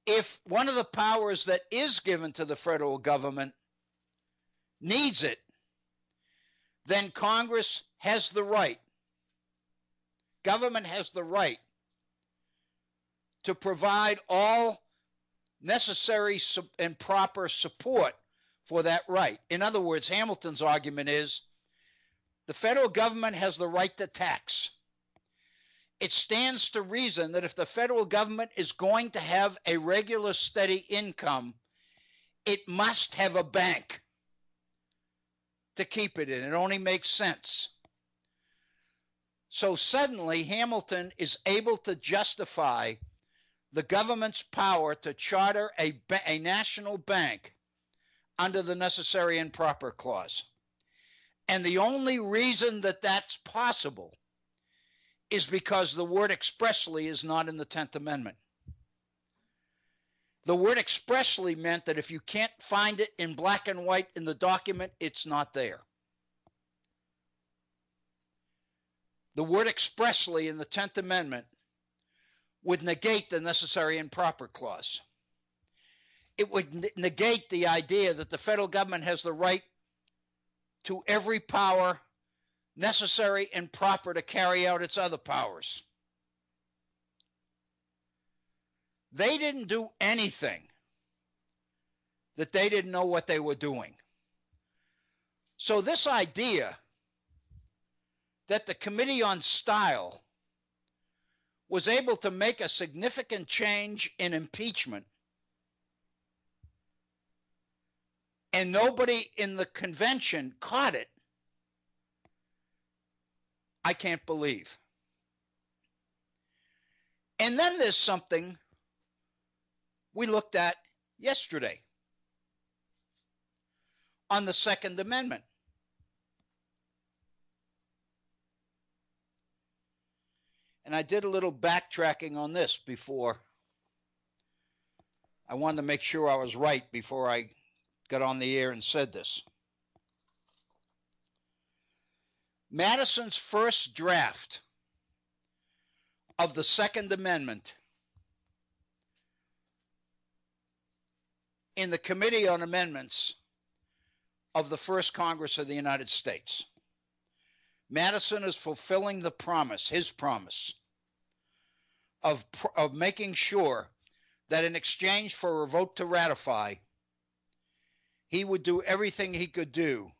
if one of the powers that is given to the federal government needs it, then Congress has the right, government has the right to provide all necessary and proper support for that right. In other words, Hamilton's argument is the federal government has the right to tax. It stands to reason that if the federal government is going to have a regular, steady income, it must have a bank to keep it in. It only makes sense. So suddenly, Hamilton is able to justify the government's power to charter a national bank under the necessary and proper clause. And the only reason that that's possible is because the word expressly is not in the 10th Amendment. The word expressly meant that if you can't find it in black and white in the document, it's not there. The word expressly in the 10th Amendment would negate the necessary and proper clause. It would negate the idea that the federal government has the right to every power necessary and proper to carry out its other powers. They didn't do anything that they didn't know what they were doing. So this idea that the Committee on Style was able to make a significant change in impeachment and nobody in the convention caught it, I can't believe. And then there's something we looked at yesterday on the Second Amendment. And I did a little backtracking on this before. I wanted to make sure I was right before I got on the air and said this. Madison's first draft of the Second Amendment in the Committee on Amendments of the First Congress of the United States. Madison is fulfilling the promise, his promise, of making sure that in exchange for a vote to ratify, he would do everything he could do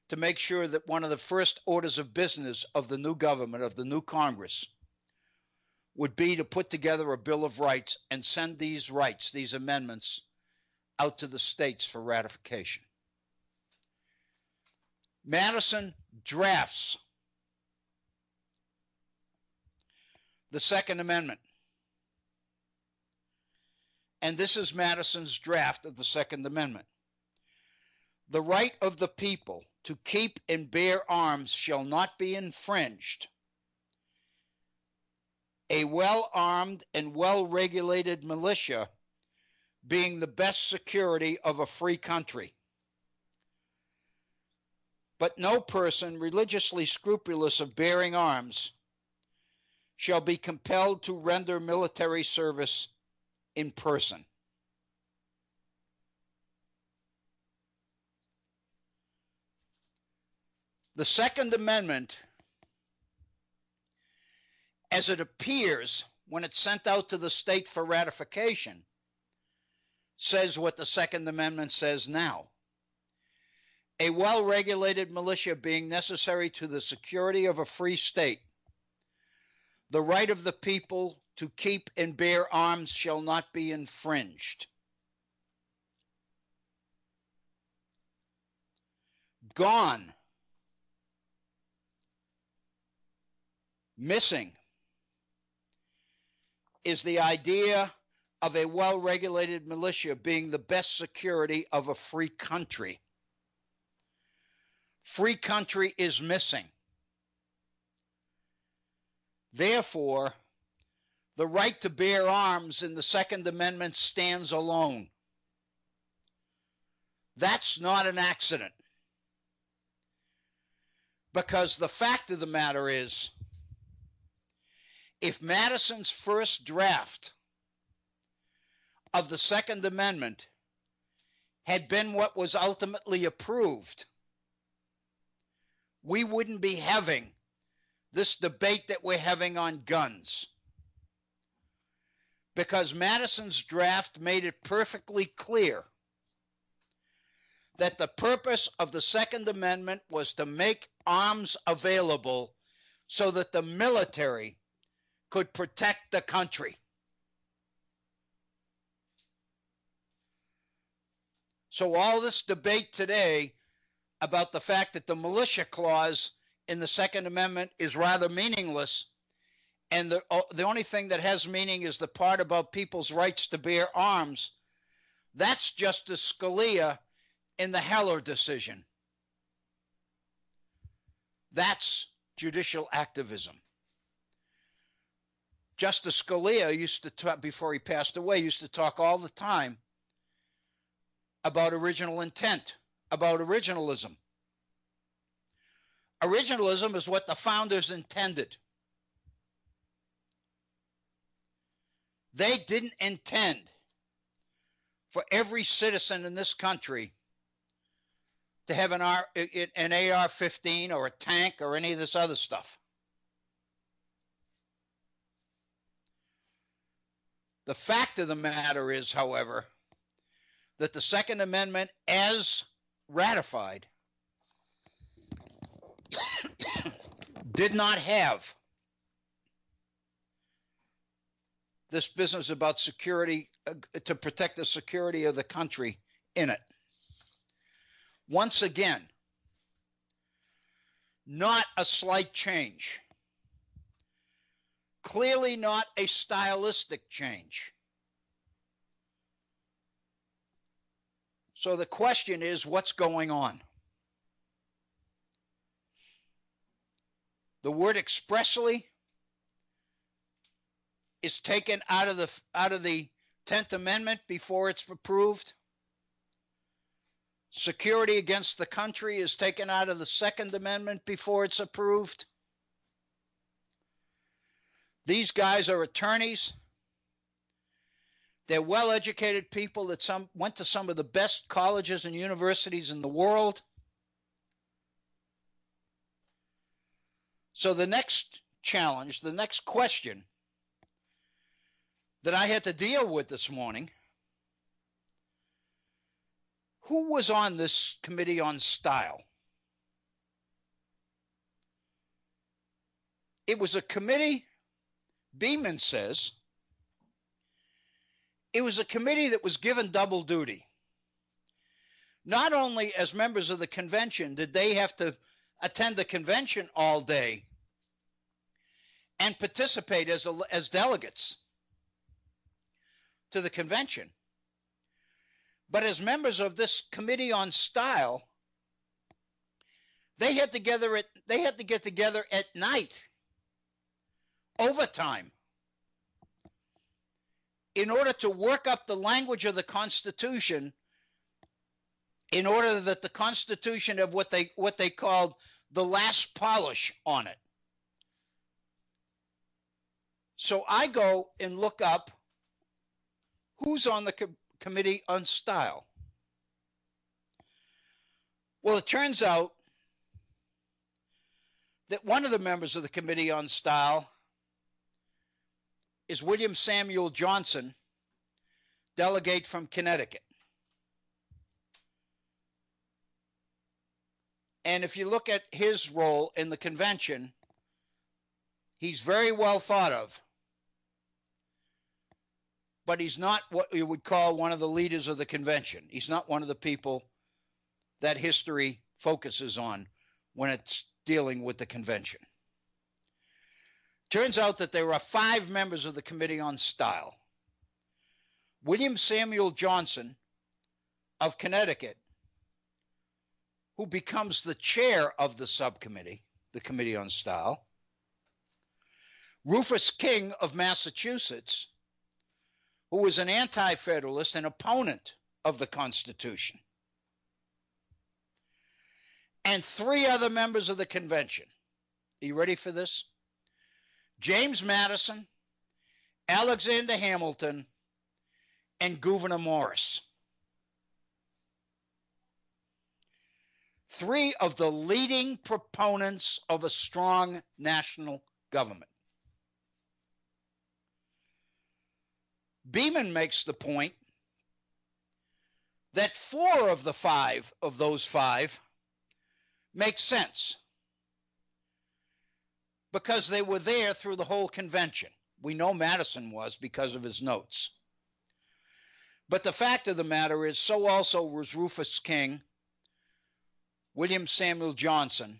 to make sure that one of the first orders of business of the new government, of the new Congress, would be to put together a Bill of Rights and send these rights, these amendments, out to the states for ratification. Madison drafts the Second Amendment. And this is Madison's draft of the Second Amendment. The right of the people to keep and bear arms shall not be infringed. A well-armed and well-regulated militia being the best security of a free country. But no person religiously scrupulous of bearing arms shall be compelled to render military service in person. The Second Amendment, as it appears when it's sent out to the state for ratification, says what the Second Amendment says now. A well-regulated militia being necessary to the security of a free state, the right of the people to keep and bear arms shall not be infringed. Gone. Missing is the idea of a well-regulated militia being the best security of a free country. Free country is missing. Therefore, the right to bear arms in the Second Amendment stands alone. That's not an accident. Because the fact of the matter is, if Madison's first draft of the Second Amendment had been what was ultimately approved, we wouldn't be having this debate that we're having on guns. Because Madison's draft made it perfectly clear that the purpose of the Second Amendment was to make arms available so that the military could protect the country. So all this debate today about the fact that the militia clause in the Second Amendment is rather meaningless, and the only thing that has meaning is the part about people's rights to bear arms, that's Justice Scalia in the Heller decision. That's judicial activism. Justice Scalia used to talk, before he passed away, used to talk all the time about original intent, about originalism. Originalism is what the founders intended. They didn't intend for every citizen in this country to have an AR-15 or a tank or any of this other stuff. The fact of the matter is, however, that the Second Amendment, as ratified, did not have this business about security, to protect the security of the country in it. Once again, not a slight change. Clearly not a stylistic change. So the question is, what's going on? The word expressly is taken out of the 10th Amendment before it's approved. Security against the country is taken out of the Second Amendment before it's approved. These guys are attorneys. They're well-educated people that went to some of the best colleges and universities in the world. So the next challenge, the next question that I had to deal with this morning, who was on this committee on style? It was a committee, Beeman says, it was a committee that was given double duty. Not only as members of the convention did they have to attend the convention all day and participate as delegates to the convention, but as members of this committee on style, They had to get together at night, overtime, in order to work up the language of the Constitution, in order that the Constitution have what they called the last polish on it. So I go and look up who's on the Committee on Style. Well, it turns out that one of the members of the Committee on Style is William Samuel Johnson, delegate from Connecticut. And if you look at his role in the convention, he's very well thought of, but he's not what you would call one of the leaders of the convention. He's not one of the people that history focuses on when it's dealing with the convention. Turns out that there are 5 members of the Committee on Style. William Samuel Johnson of Connecticut, who becomes the chair of the subcommittee, the Committee on Style. Rufus King of Massachusetts, who was an anti-federalist and opponent of the Constitution. And 3 other members of the convention. Are you ready for this? James Madison, Alexander Hamilton, and Gouverneur Morris. 3 of the leading proponents of a strong national government. Beeman makes the point that 4 of the 5 of those 5 make sense because they were there through the whole convention. We know Madison was because of his notes. But the fact of the matter is, so also was Rufus King, William Samuel Johnson,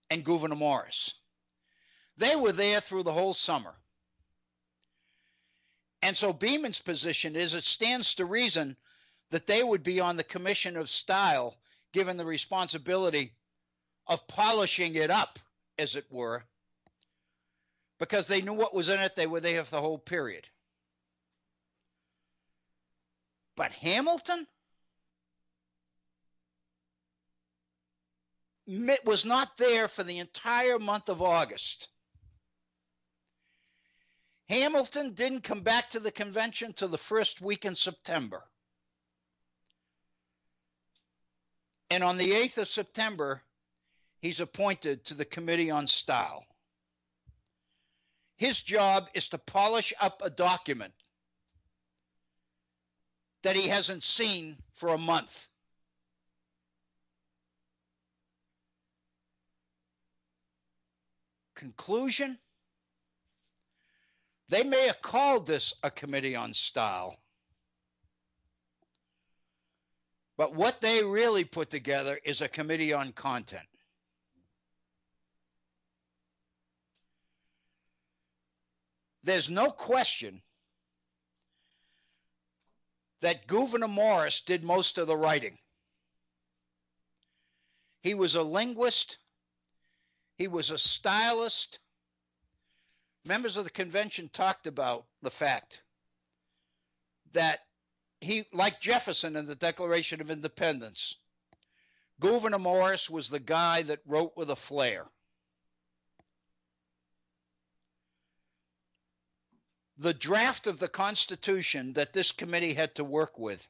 and Gouverneur Morris. They were there through the whole summer. And so Beeman's position is it stands to reason that they would be on the Commission of Style, given the responsibility of polishing it up, as it were, because they knew what was in it. They were there for the whole period. But Hamilton was not there for the entire month of August. Hamilton didn't come back to the convention till the first week in September. And on the 8th of September, he's appointed to the Committee on Style. His job is to polish up a document that he hasn't seen for a month. Conclusion? They may have called this a Committee on Style, but what they really put together is a Committee on Content. There's no question that Gouverneur Morris did most of the writing. He was a linguist. He was a stylist. Members of the convention talked about the fact that he, like Jefferson in the Declaration of Independence, Gouverneur Morris was the guy that wrote with a flair. The draft of the Constitution that this committee had to work with,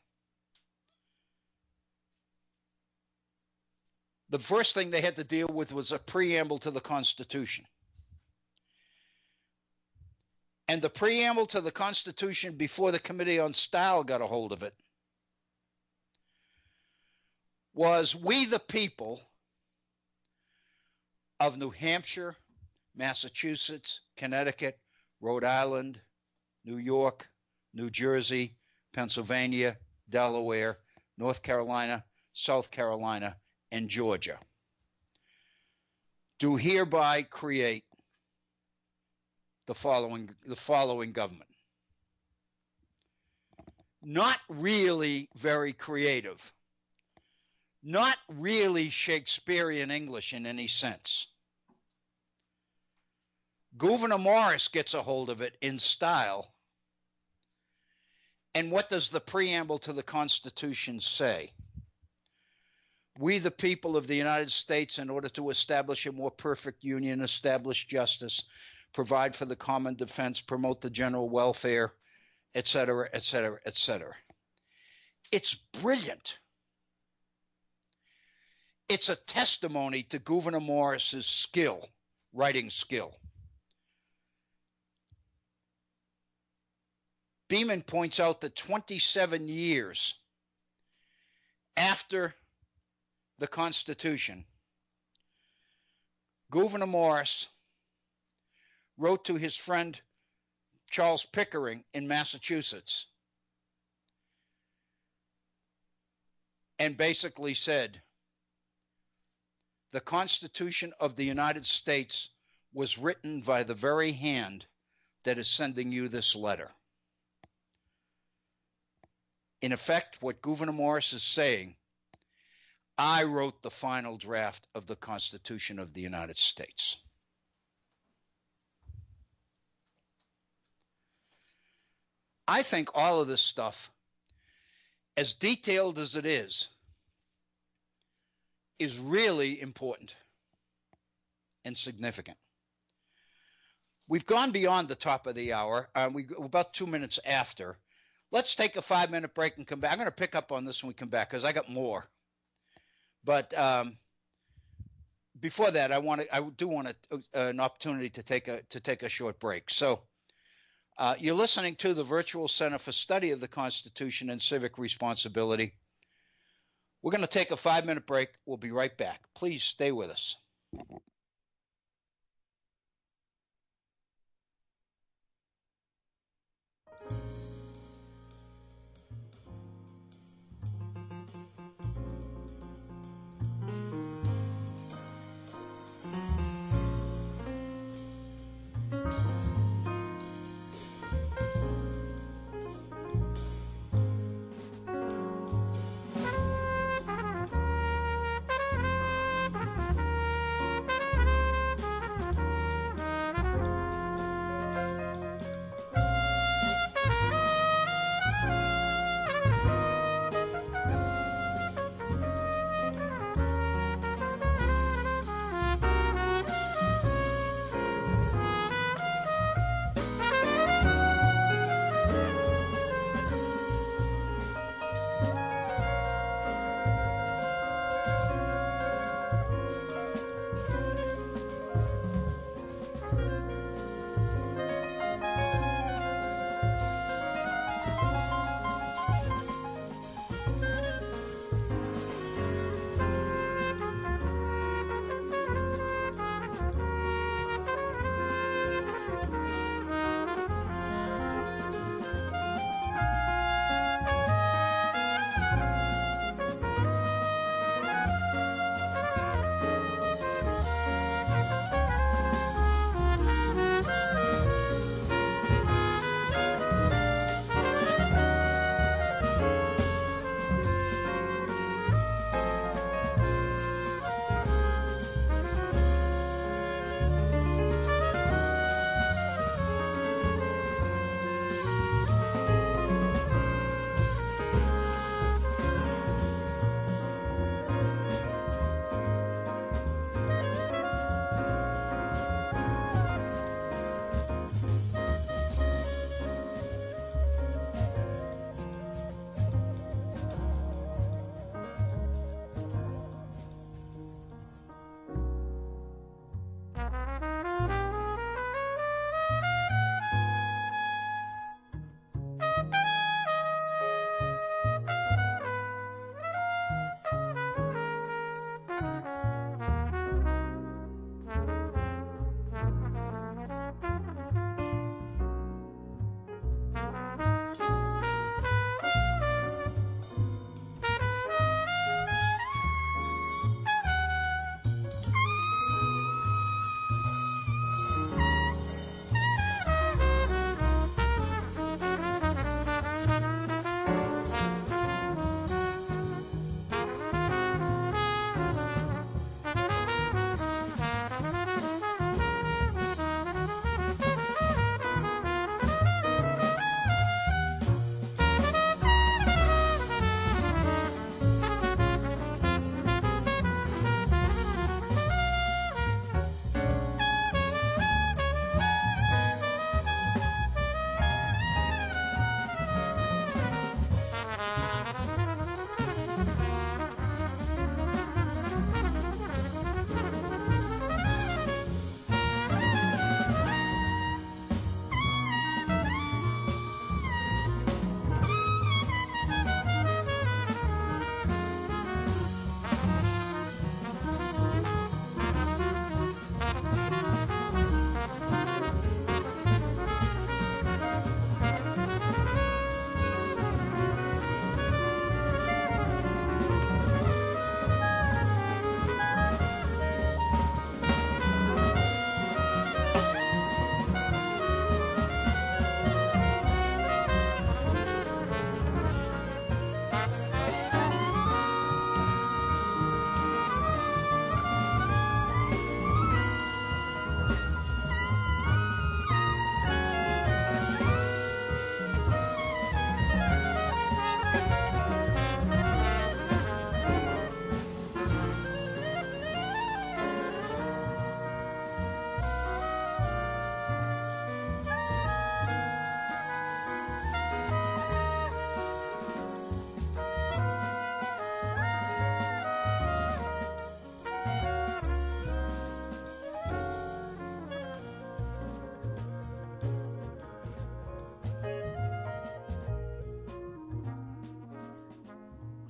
the first thing they had to deal with was a preamble to the Constitution. And the preamble to the Constitution, before the Committee on Style got a hold of it, was "We the people of New Hampshire, Massachusetts, Connecticut, Rhode Island, New York, New Jersey, Pennsylvania, Delaware, North Carolina, South Carolina, and Georgia do hereby create the following government." Not really very creative, not really Shakespearean English in any sense. Gouverneur Morris gets a hold of it in style. And what does the preamble to the Constitution say? We, the people of the United States, in order to establish a more perfect union, establish justice, provide for the common defense, promote the general welfare, etc., etc., etc. It's brilliant. It's a testimony to Gouverneur Morris's skill, writing skill. Beeman points out that 27 years after the Constitution, Gouverneur Morris wrote to his friend Charles Pickering in Massachusetts and basically said, the Constitution of the United States was written by the very hand that is sending you this letter. In effect, what Gouverneur Morris is saying, I wrote the final draft of the Constitution of the United States. I think all of this stuff, as detailed as it is really important and significant. We've gone beyond the top of the hour. We're about 2 minutes after. Let's take a 5-minute break and come back. I'm going to pick up on this when we come back because I got more. But before that, I do want an opportunity to take a short break. So you're listening to the Virtual Center for Study of the Constitution and Civic Responsibility. We're going to take a 5-minute break. We'll be right back. Please stay with us.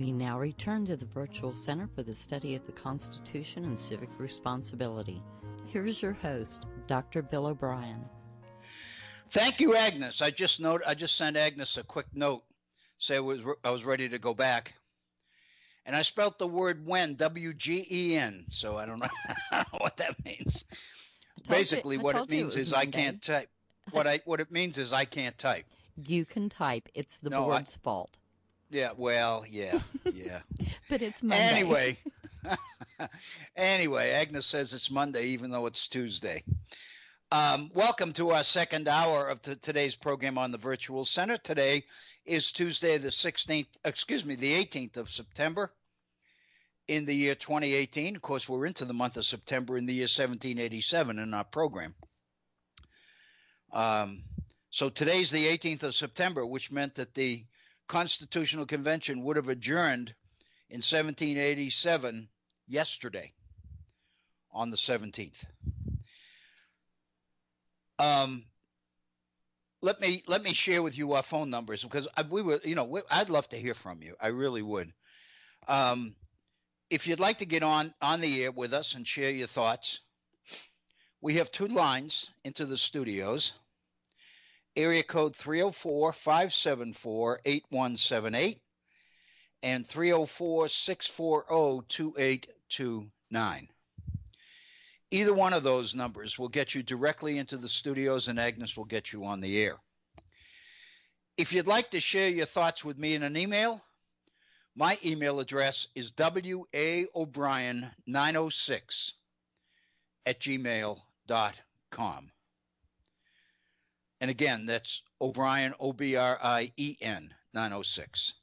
We now return to the Virtual Center for the Study of the Constitution and Civic Responsibility. Here is your host, Dr. Bill Obrien. Thank you, Agnes. I just sent Agnes a quick note, say I was ready to go back, and I spelt the word "when" W-G-E-N. So I don't know, what that means. Basically, what it means is I can't type. What it means is I can't type. You can type. It's the board's fault. Yeah. Well. Yeah. But it's Monday. Anyway, Agnes says it's Monday, even though it's Tuesday. Welcome to our second hour of today's program on the Virtual Center. Today is Tuesday, the 18th of September in the year 2018. Of course, we're into the month of September in the year 1787 in our program. So today's the 18th of September, which meant that the Constitutional Convention would have adjourned in 1787 yesterday on the 17th. Let me share with you our phone numbers, because I'd love to hear from you. I really would. If you'd like to get on the air with us and share your thoughts, we have two lines into the studios. Area code 304-574-8178 and 304-640-2829. Either one of those numbers will get you directly into the studios, and Agnes will get you on the air. If you'd like to share your thoughts with me in an email, my email address is waobrien906@gmail.com. And again, that's Obrien, O-B-R-I-E-N, 906.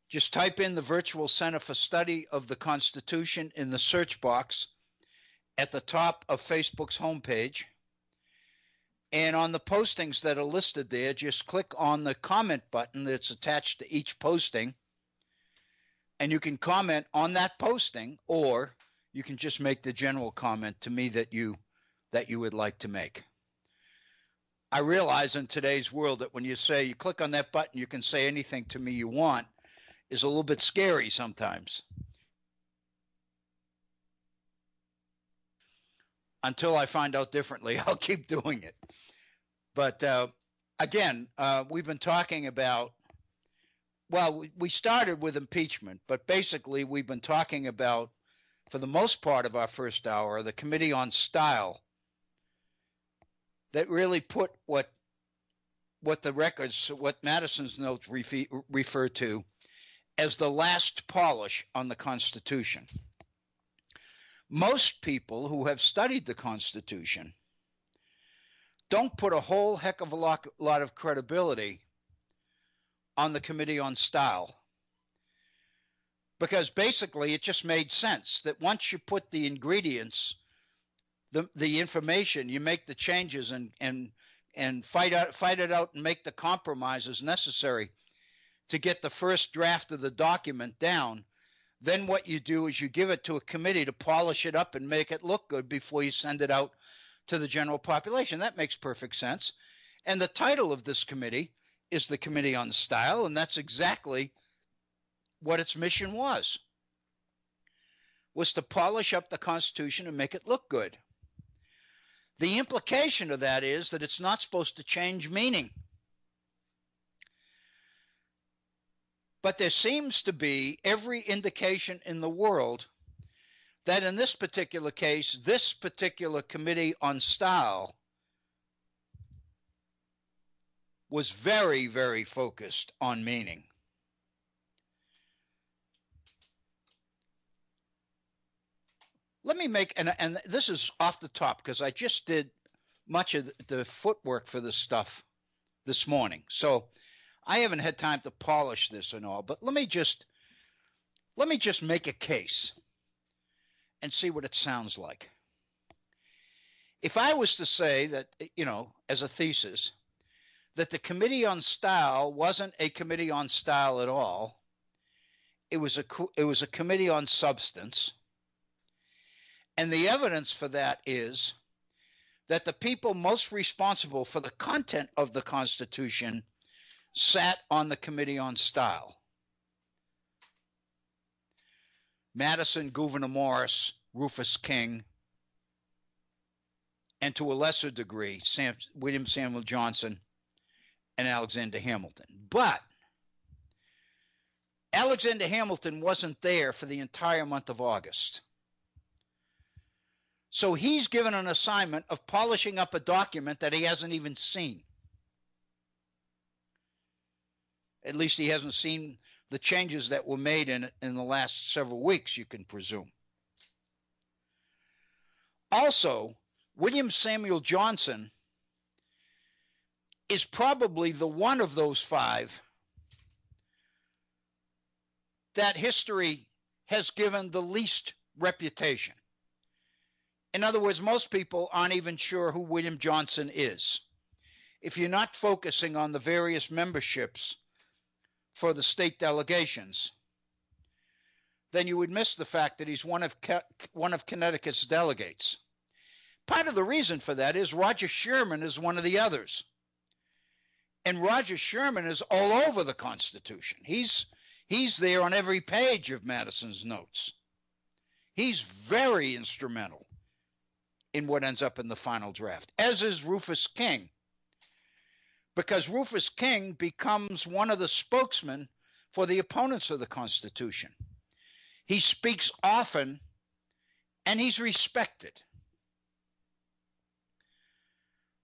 Just type in the Virtual Center for Study of the Constitution in the search box at the top of Facebook's homepage. And on the postings that are listed there, just click on the comment button that's attached to each posting, and you can comment on that posting, or you can just make the general comment to me that you would like to make. I realize in today's world that when you click on that button, you can say anything to me you want, is a little bit scary sometimes. Until I find out differently, I'll keep doing it. But again, we've been talking about, we started with impeachment, but basically we've been talking about, for the most part of our first hour, the Committee on Style, that really put what Madison's notes refer to as the last polish on the Constitution. Most people who have studied the Constitution don't put a whole heck of a lot of credibility on the Committee on Style, because basically it just made sense that once you put the ingredients, the information, you make the changes and fight it out and make the compromises necessary to get the first draft of the document down. Then what you do is you give it to a committee to polish it up and make it look good before you send it out to the general population. That makes perfect sense. And the title of this committee is the Committee on Style, and that's exactly what its mission was to polish up the Constitution and make it look good. The implication of that is that it's not supposed to change meaning. But there seems to be every indication in the world that in this particular case, this particular Committee on Style was very, very focused on meaning. Let me make, and this is off the top because I just did much of the footwork for this stuff this morning. So I haven't had time to polish this and all, but let me just make a case and see what it sounds like. If I was to say that, as a thesis, that the Committee on Style wasn't a Committee on Style at all, it was a Committee on Substance, and the evidence for that is that the people most responsible for the content of the Constitution sat on the Committee on Style. Madison, Gouverneur Morris, Rufus King, and to a lesser degree, William Samuel Johnson and Alexander Hamilton. But Alexander Hamilton wasn't there for the entire month of August. So he's given an assignment of polishing up a document that he hasn't even seen. At least he hasn't seen the changes that were made in it in the last several weeks, you can presume. Also, William Samuel Johnson is probably the one of those five that history has given the least reputation. In other words, most people aren't even sure who William Johnson is. If you're not focusing on the various memberships for the state delegations, then you would miss the fact that he's one of Connecticut's delegates. Part of the reason for that is Roger Sherman is one of the others. And Roger Sherman is all over the Constitution. He's there on every page of Madison's notes. He's very instrumental in what ends up in the final draft, as is Rufus King, because Rufus King becomes one of the spokesmen for the opponents of the Constitution. He speaks often, and he's respected.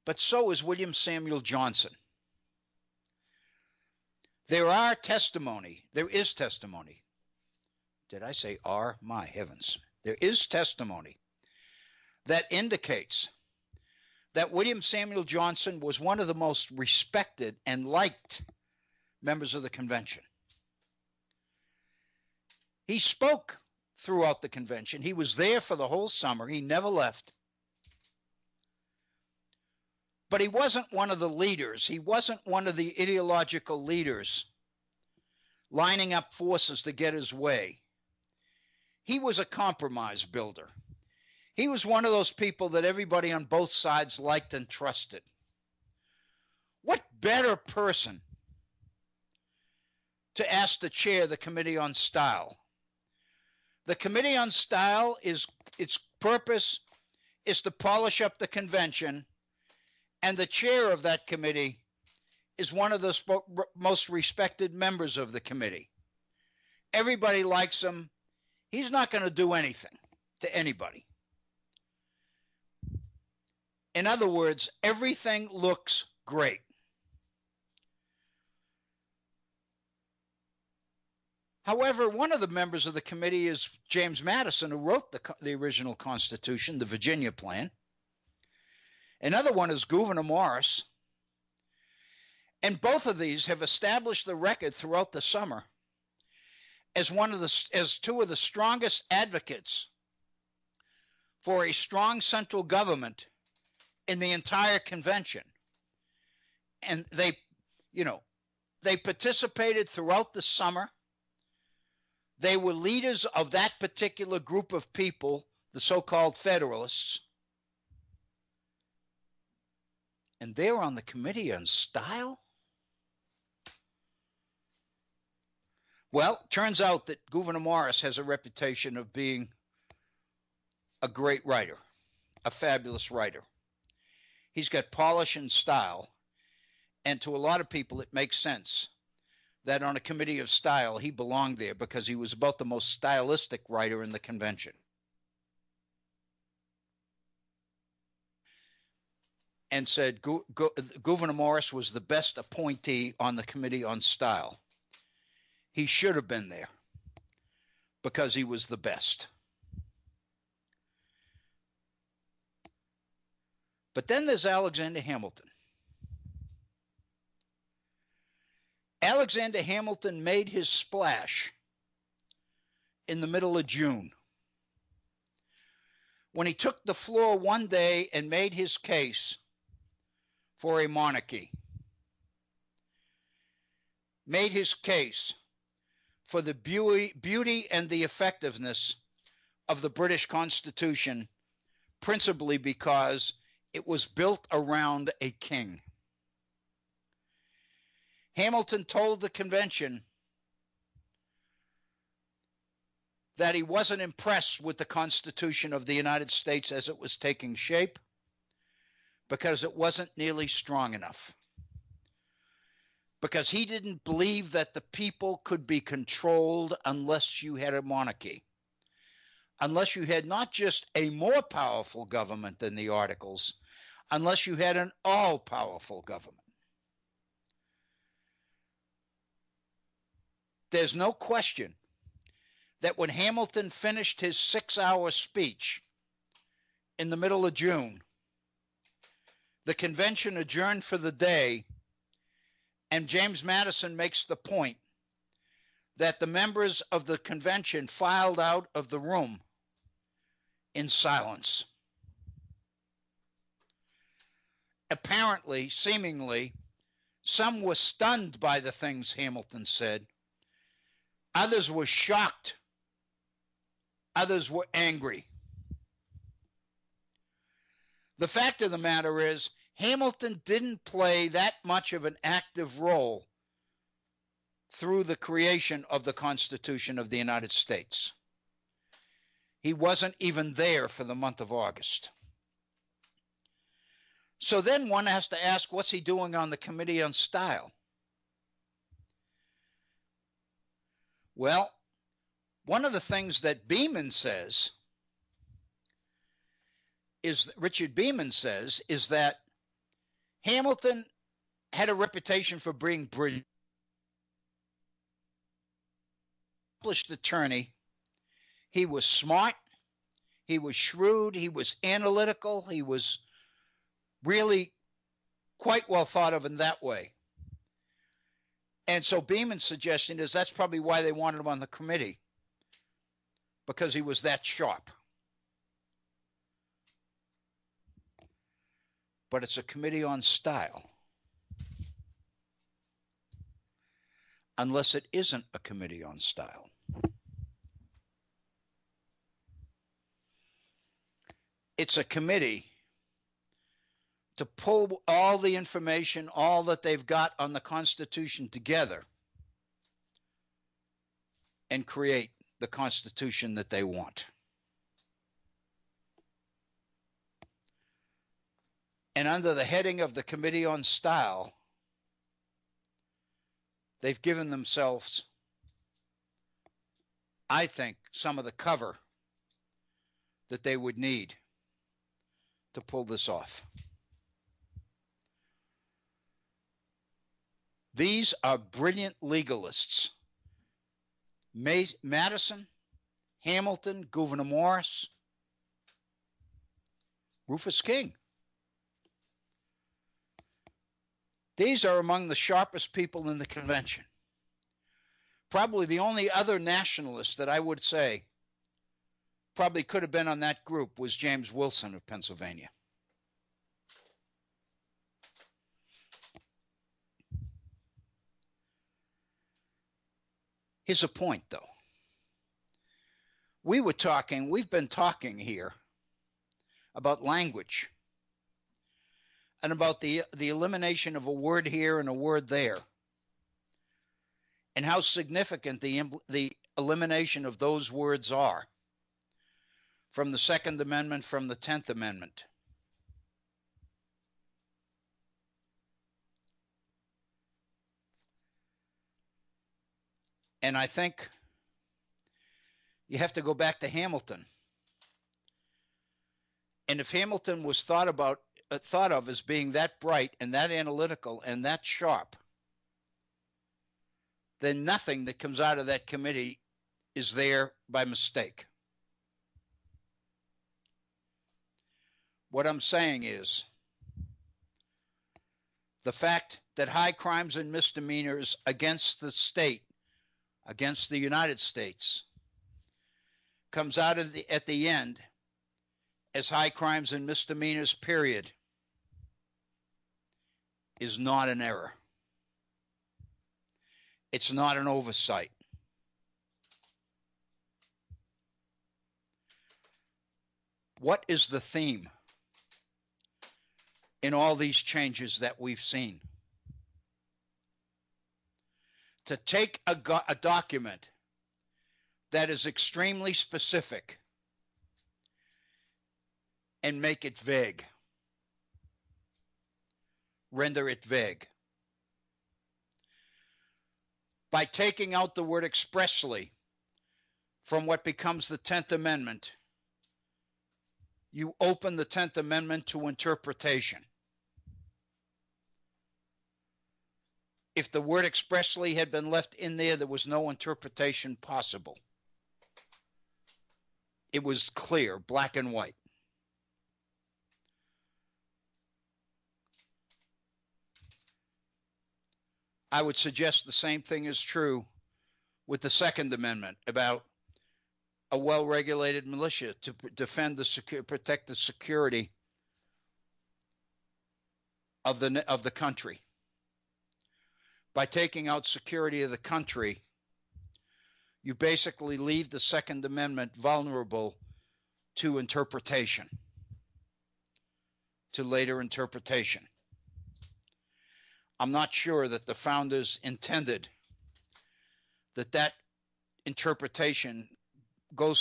But so is William Samuel Johnson. There is testimony. Did I say are? My heavens. There is testimony that indicates that William Samuel Johnson was one of the most respected and liked members of the convention. He spoke throughout the convention. He was there for the whole summer. He never left. But he wasn't one of the leaders. He wasn't one of the ideological leaders lining up forces to get his way. He was a compromise builder. He was one of those people that everybody on both sides liked and trusted. What better person to ask to chair the Committee on Style? The Committee on Style, its purpose is to polish up the convention, and the chair of that committee is one of the most respected members of the committee. Everybody likes him. He's not going to do anything to anybody. In other words, everything looks great. However, one of the members of the committee is James Madison, who wrote the original Constitution, the Virginia Plan. Another one is Gouverneur Morris. And both of these have established the record throughout the summer as two of the strongest advocates for a strong central government in the entire convention. And they participated throughout the summer. They were leaders of that particular group of people, the so-called Federalists. And they're on the Committee on Style? Well, turns out that Gouverneur Morris has a reputation of being a great writer, a fabulous writer. He's got polish and style, and to a lot of people it makes sense that on a Committee of Style he belonged there because he was about the most stylistic writer in the convention. And said Gouverneur Morris was the best appointee on the Committee on Style. He should have been there because he was the best. But then there's Alexander Hamilton. Alexander Hamilton made his splash in the middle of June when he took the floor one day and made his case for a monarchy, made his case for the beauty and the effectiveness of the British Constitution, principally because It was built around a king. Hamilton told the convention that he wasn't impressed with the Constitution of the United States as it was taking shape because it wasn't nearly strong enough. Because he didn't believe that the people could be controlled unless you had a monarchy. Unless you had not just a more powerful government than the Articles, unless you had an all-powerful government. There's no question that when Hamilton finished his 6-hour speech in the middle of June, the convention adjourned for the day, and James Madison makes the point that the members of the convention filed out of the room in silence. Apparently, seemingly, some were stunned by the things Hamilton said. Others were shocked. Others were angry. The fact of the matter is, Hamilton didn't play that much of an active role through the creation of the Constitution of the United States. He wasn't even there for the month of August. So then one has to ask, what's he doing on the Committee on Style? Well, one of the things that Richard Beeman says, is that Hamilton had a reputation for being brilliant. Accomplished attorney. He was smart. He was shrewd. He was analytical. He was really quite well thought of in that way. And so Beeman's suggestion is that's probably why they wanted him on the committee, because he was that sharp. But it's a committee on style. Unless it isn't a committee on style. It's a committee to pull all the information, all that they've got on the Constitution together and create the Constitution that they want. And under the heading of the Committee on Style, they've given themselves, I think, some of the cover that they would need to pull this off. These are brilliant legalists. Madison, Hamilton, Gouverneur Morris, Rufus King. These are among the sharpest people in the convention. Probably the only other nationalist that I would say probably could have been on that group was James Wilson of Pennsylvania. Here's a point, though. We've been talking here about language and about the elimination of a word here and a word there, and how significant the elimination of those words are from the Second Amendment, from the 10th Amendment. And I think you have to go back to Hamilton. And if Hamilton was thought of as being that bright and that analytical and that sharp, then nothing that comes out of that committee is there by mistake. What I'm saying is the fact that high crimes and misdemeanors against the state, against the United States, comes out at the end as high crimes and misdemeanors, period, is not an error. It's not an oversight. What is the theme in all these changes that we've seen. To take a document that is extremely specific and make it vague, render it vague. By taking out the word expressly from what becomes the 10th Amendment, you open the 10th Amendment to interpretation. If the word expressly had been left in there, there was no interpretation possible. It was clear, black and white. I would suggest the same thing is true with the Second Amendment about a well-regulated militia to defend protect the security of the country. By taking out security of the country, you basically leave the Second Amendment vulnerable to interpretation, to later interpretation. I'm not sure that the founders intended that interpretation goes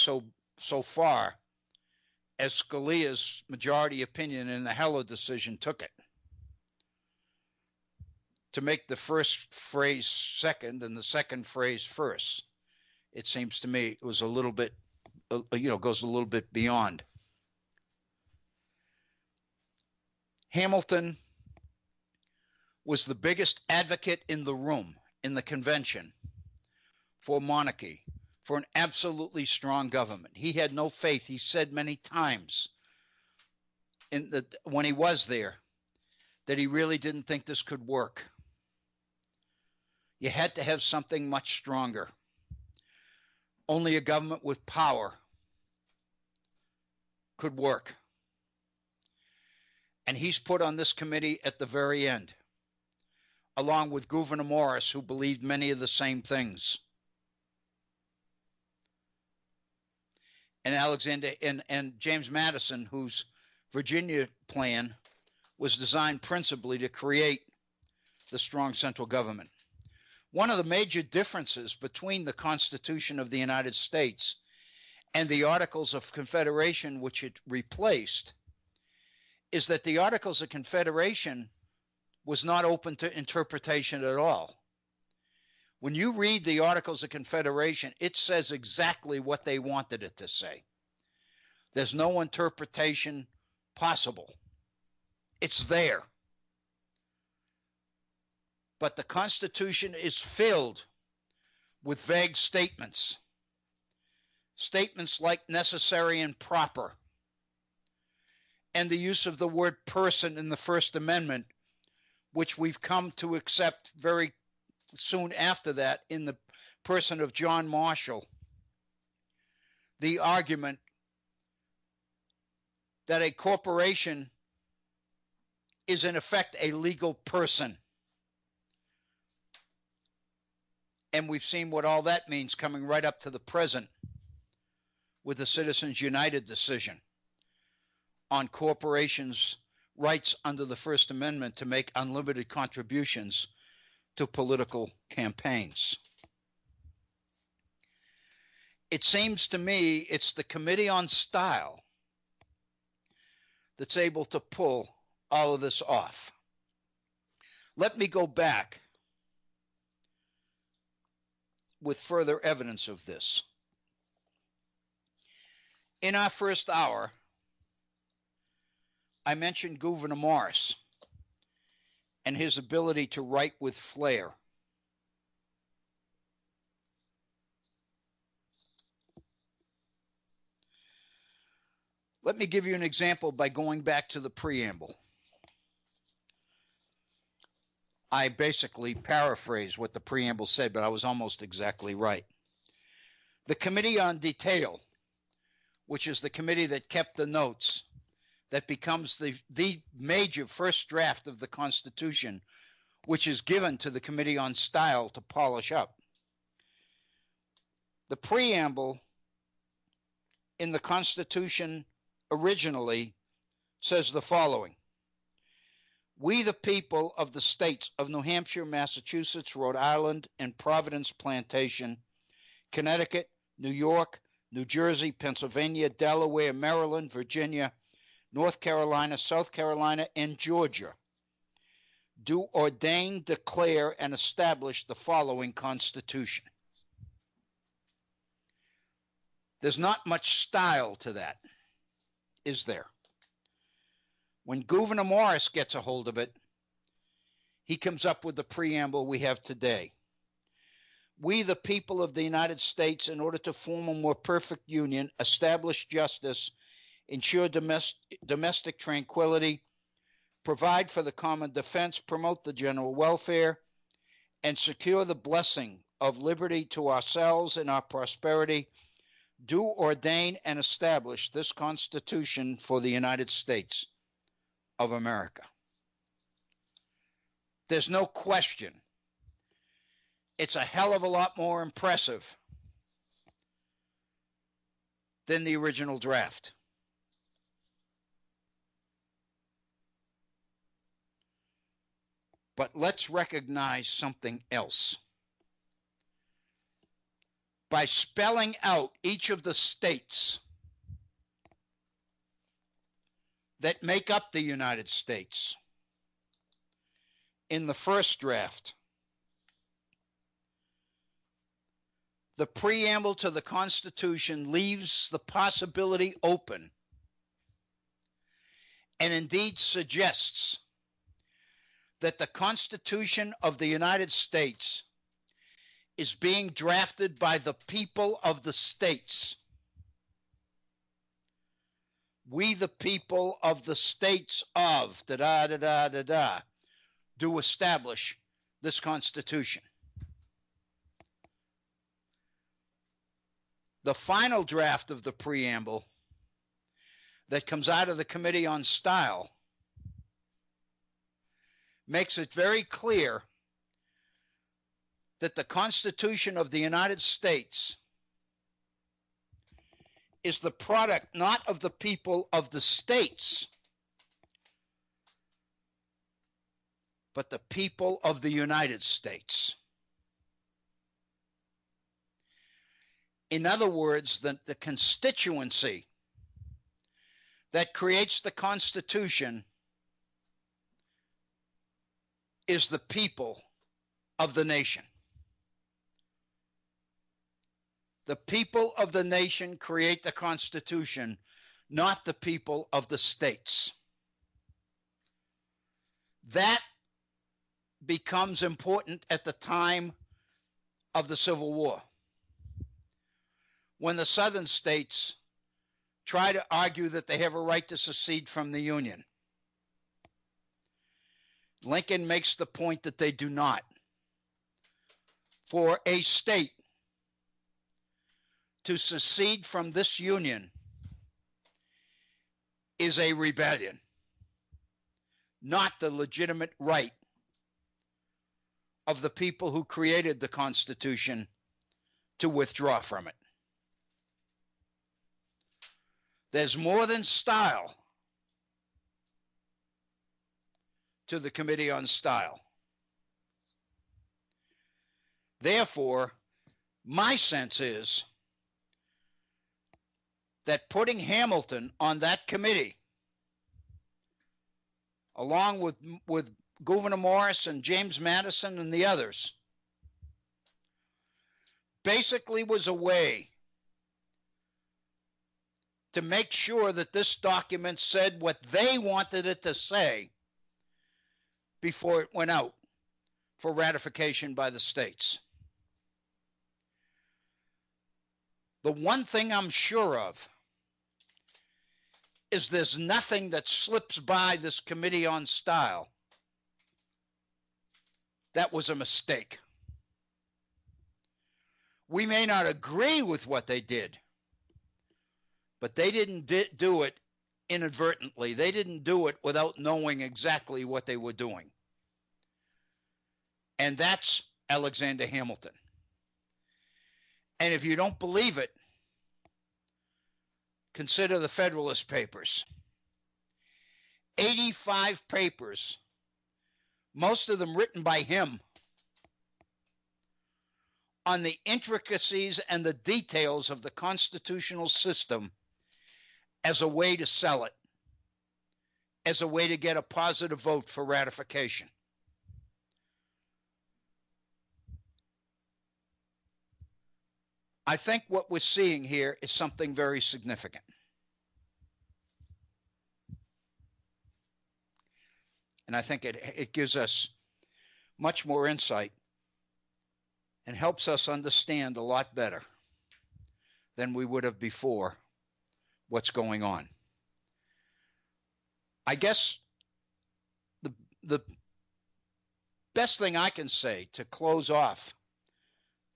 so far as Scalia's majority opinion in the Heller decision took it. To make the first phrase second and the second phrase first. It seems to me it was a little bit, goes a little bit beyond. Hamilton was the biggest advocate in the room, in the convention, for monarchy, for an absolutely strong government. He had no faith. He said many times when he was there that he really didn't think this could work. You had to have something much stronger. Only a government with power could work. And he's put on this committee at the very end, along with Gouverneur Morris, who believed many of the same things. And James Madison, whose Virginia plan was designed principally to create the strong central government. One of the major differences between the Constitution of the United States and the Articles of Confederation, which it replaced, is that the Articles of Confederation was not open to interpretation at all. When you read the Articles of Confederation, it says exactly what they wanted it to say. There's no interpretation possible. It's there. But the Constitution is filled with vague statements. Statements like necessary and proper. And the use of the word person in the First Amendment, which we've come to accept very soon after that in the person of John Marshall. The argument that a corporation is in effect a legal person. And we've seen what all that means coming right up to the present with the Citizens United decision on corporations' rights under the First Amendment to make unlimited contributions to political campaigns. It seems to me it's the Committee on Style that's able to pull all of this off. Let me go back with further evidence of this. In our first hour, I mentioned Gouverneur Morris and his ability to write with flair. Let me give you an example by going back to the preamble. I basically paraphrased what the preamble said, but I was almost exactly right. The Committee on Detail, which is the committee that kept the notes, that becomes the major first draft of the Constitution, which is given to the Committee on Style to polish up. The preamble in the Constitution originally says the following: We, the people of the states of New Hampshire, Massachusetts, Rhode Island, and Providence Plantation, Connecticut, New York, New Jersey, Pennsylvania, Delaware, Maryland, Virginia, North Carolina, South Carolina, and Georgia, do ordain, declare, and establish the following Constitution. There's not much style to that, is there? When Gouverneur Morris gets a hold of it, he comes up with the preamble we have today. We, the people of the United States, in order to form a more perfect union, establish justice, ensure domestic tranquility, provide for the common defense, promote the general welfare, and secure the blessing of liberty to ourselves and our prosperity, do ordain and establish this Constitution for the United States of America. There's no question. It's a hell of a lot more impressive than the original draft. But let's recognize something else. By spelling out each of the states that make up the United States in the first draft, the preamble to the Constitution leaves the possibility open and indeed suggests that the Constitution of the United States is being drafted by the people of the states. We, the people of the states of da-da-da-da-da, do establish this Constitution. The final draft of the preamble that comes out of the Committee on Style makes it very clear that the Constitution of the United States is the product not of the people of the states, but the people of the United States. In other words, the constituency that creates the Constitution is the people of the nation. The people of the nation create the Constitution, not the people of the states. That becomes important at the time of the Civil War, when the southern states try to argue that they have a right to secede from the Union. Lincoln makes the point that they do not. For a state to secede from this Union is a rebellion, not the legitimate right of the people who created the Constitution to withdraw from it. There's more than style to the Committee on Style. Therefore, my sense is that putting Hamilton on that committee, along with Gouverneur Morris and James Madison and the others, basically was a way to make sure that this document said what they wanted it to say before it went out for ratification by the states. The one thing I'm sure of is there's nothing that slips by this Committee on Style that was a mistake. We may not agree with what they did, but they didn't do it inadvertently. They didn't do it without knowing exactly what they were doing. And that's Alexander Hamilton. And if you don't believe it, consider the Federalist Papers. 85 papers most of them written by him, on the intricacies and the details of the constitutional system as a way to sell it, as a way to get a positive vote for ratification. I think what we're seeing here is something very significant. And I think it gives us much more insight and helps us understand a lot better than we would have before what's going on. I guess the best thing I can say to close off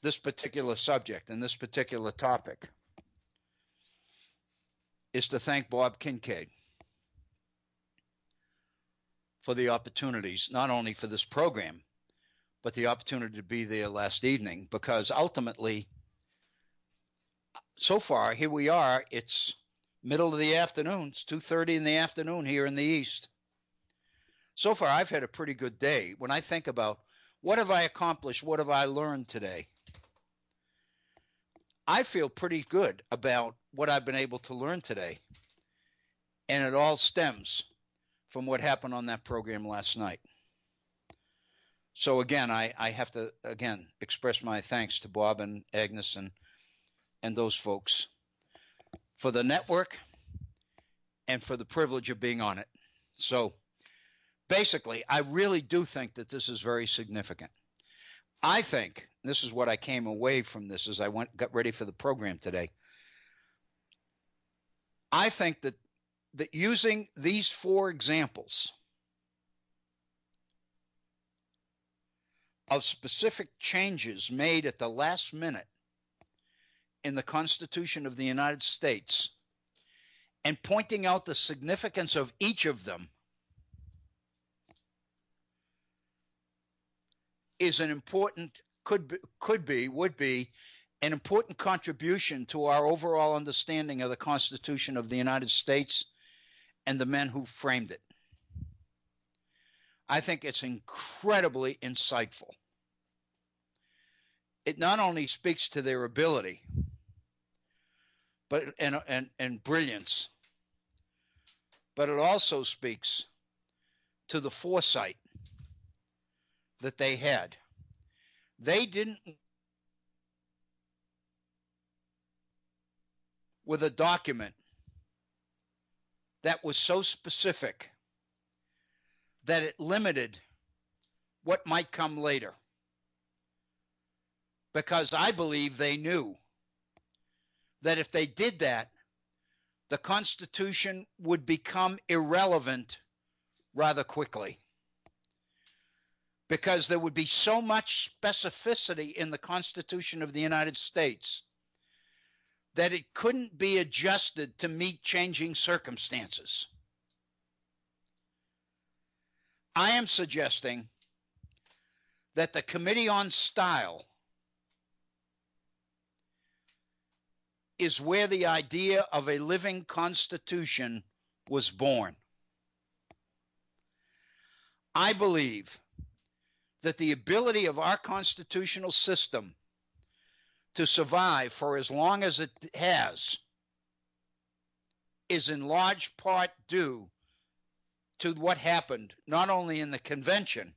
this particular subject and this particular topic is to thank Bob Kincaid for the opportunities, not only for this program, but the opportunity to be there last evening, because ultimately, so far, here we are, it's middle of the afternoon, it's 2:30 in the afternoon here in the East. So far, I've had a pretty good day. When I think about what have I accomplished, what have I learned today, I feel pretty good about what I've been able to learn today. And it all stems from what happened on that program last night. So again, I have to, again, express my thanks to Bob and Agnes and those folks for the network and for the privilege of being on it. So basically, I really do think that this is very significant. I think, this is what I came away from this as I got ready for the program today. I think that using these 4 examples of specific changes made at the last minute in the Constitution of the United States and pointing out the significance of each of them is an important, would be an important contribution to our overall understanding of the Constitution of the United States and the men who framed it. I think it's incredibly insightful. It not only speaks to their ability, but and brilliance, but it also speaks to the foresight that they had. They didn't, with a document that was so specific that it limited what might come later. Because I believe they knew that if they did that, the Constitution would become irrelevant rather quickly. Because there would be so much specificity in the Constitution of the United States that it couldn't be adjusted to meet changing circumstances. I am suggesting that the Committee on Style is where the idea of a living constitution was born. I believe that the ability of our constitutional system to survive for as long as it has is in large part due to what happened not only in the convention,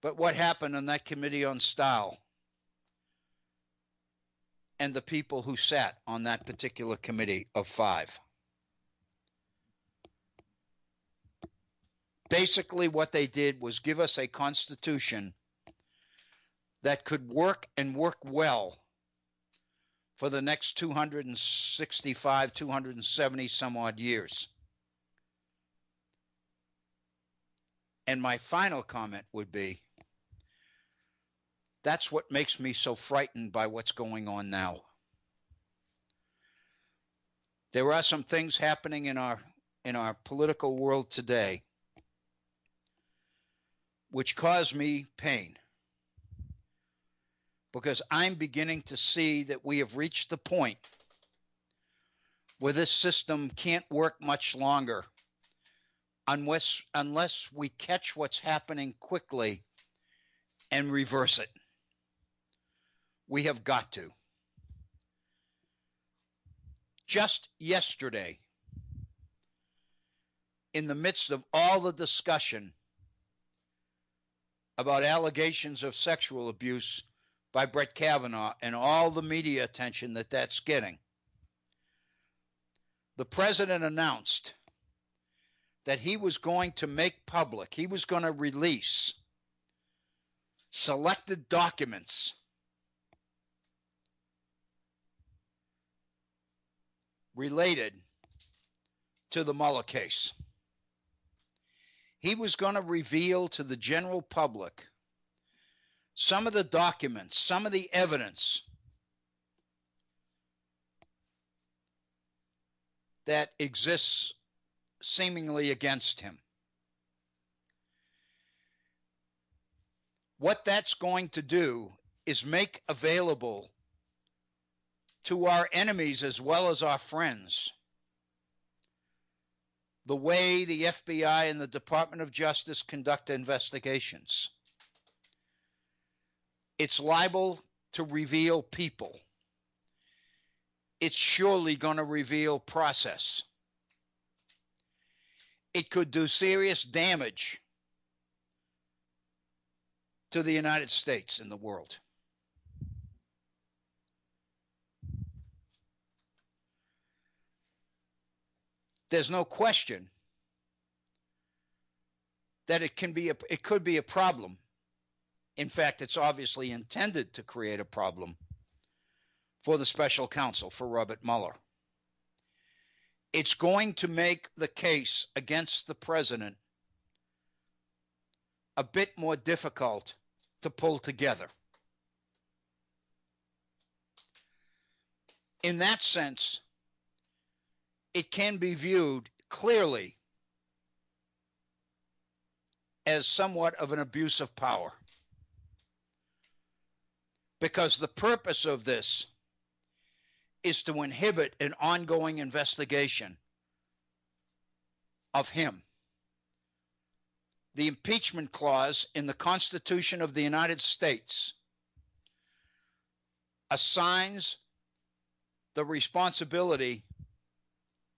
but what happened in that Committee on Style and the people who sat on that particular committee of 5. Basically, what they did was give us a constitution that could work and work well for the next 265, 270 some odd years. And my final comment would be, that's what makes me so frightened by what's going on now. There are some things happening in our political world today which cause me pain, because I'm beginning to see that we have reached the point where this system can't work much longer unless we catch what's happening quickly and reverse it. We have got to. Just yesterday, in the midst of all the discussion about allegations of sexual abuse by Brett Kavanaugh and all the media attention that that's getting, the president announced that he was going to make public, he was going to release selected documents related to the Mueller case. He was going to reveal to the general public some of the documents, some of the evidence that exists seemingly against him. What that's going to do is make available to our enemies as well as our friends the way the FBI and the Department of Justice conduct investigations. It's liable to reveal people. It's surely going to reveal process. It could do serious damage to the United States and the world. There's no question that it could be a problem. In fact, it's obviously intended to create a problem for the special counsel, for Robert Mueller. It's going to make the case against the president a bit more difficult to pull together. In that sense, it can be viewed clearly as somewhat of an abuse of power, because the purpose of this is to inhibit an ongoing investigation of him. The impeachment clause in the Constitution of the United States assigns the responsibility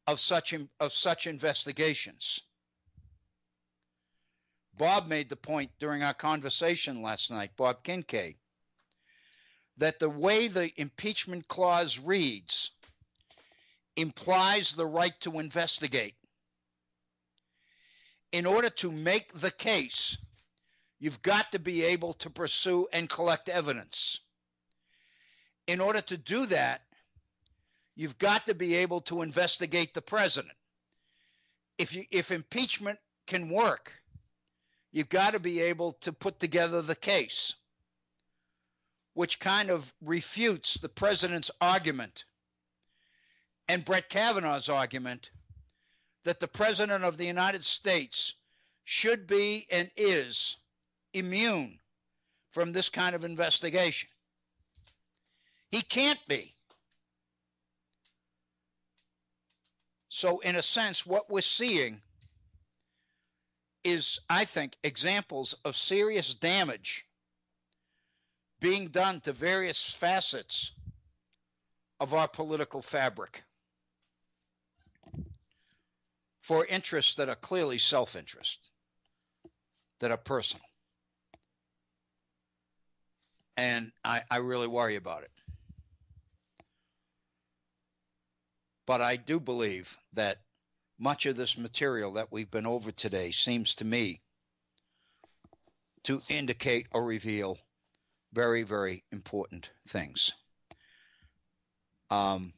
of such investigations. Bob made the point during our conversation last night, Bob Kincaid, that the way the impeachment clause reads implies the right to investigate. In order to make the case, you've got to be able to pursue and collect evidence. In order to do that, you've got to be able to investigate the president. If impeachment can work, you've got to be able to put together the case, which kind of refutes the president's argument and Brett Kavanaugh's argument that the president of the United States should be and is immune from this kind of investigation. He can't be. So in a sense, what we're seeing is, I think, examples of serious damage being done to various facets of our political fabric for interests that are clearly self-interest, that are personal. And I really worry about it. But I do believe that much of this material that we've been over today seems to me to indicate or reveal very, very important things. In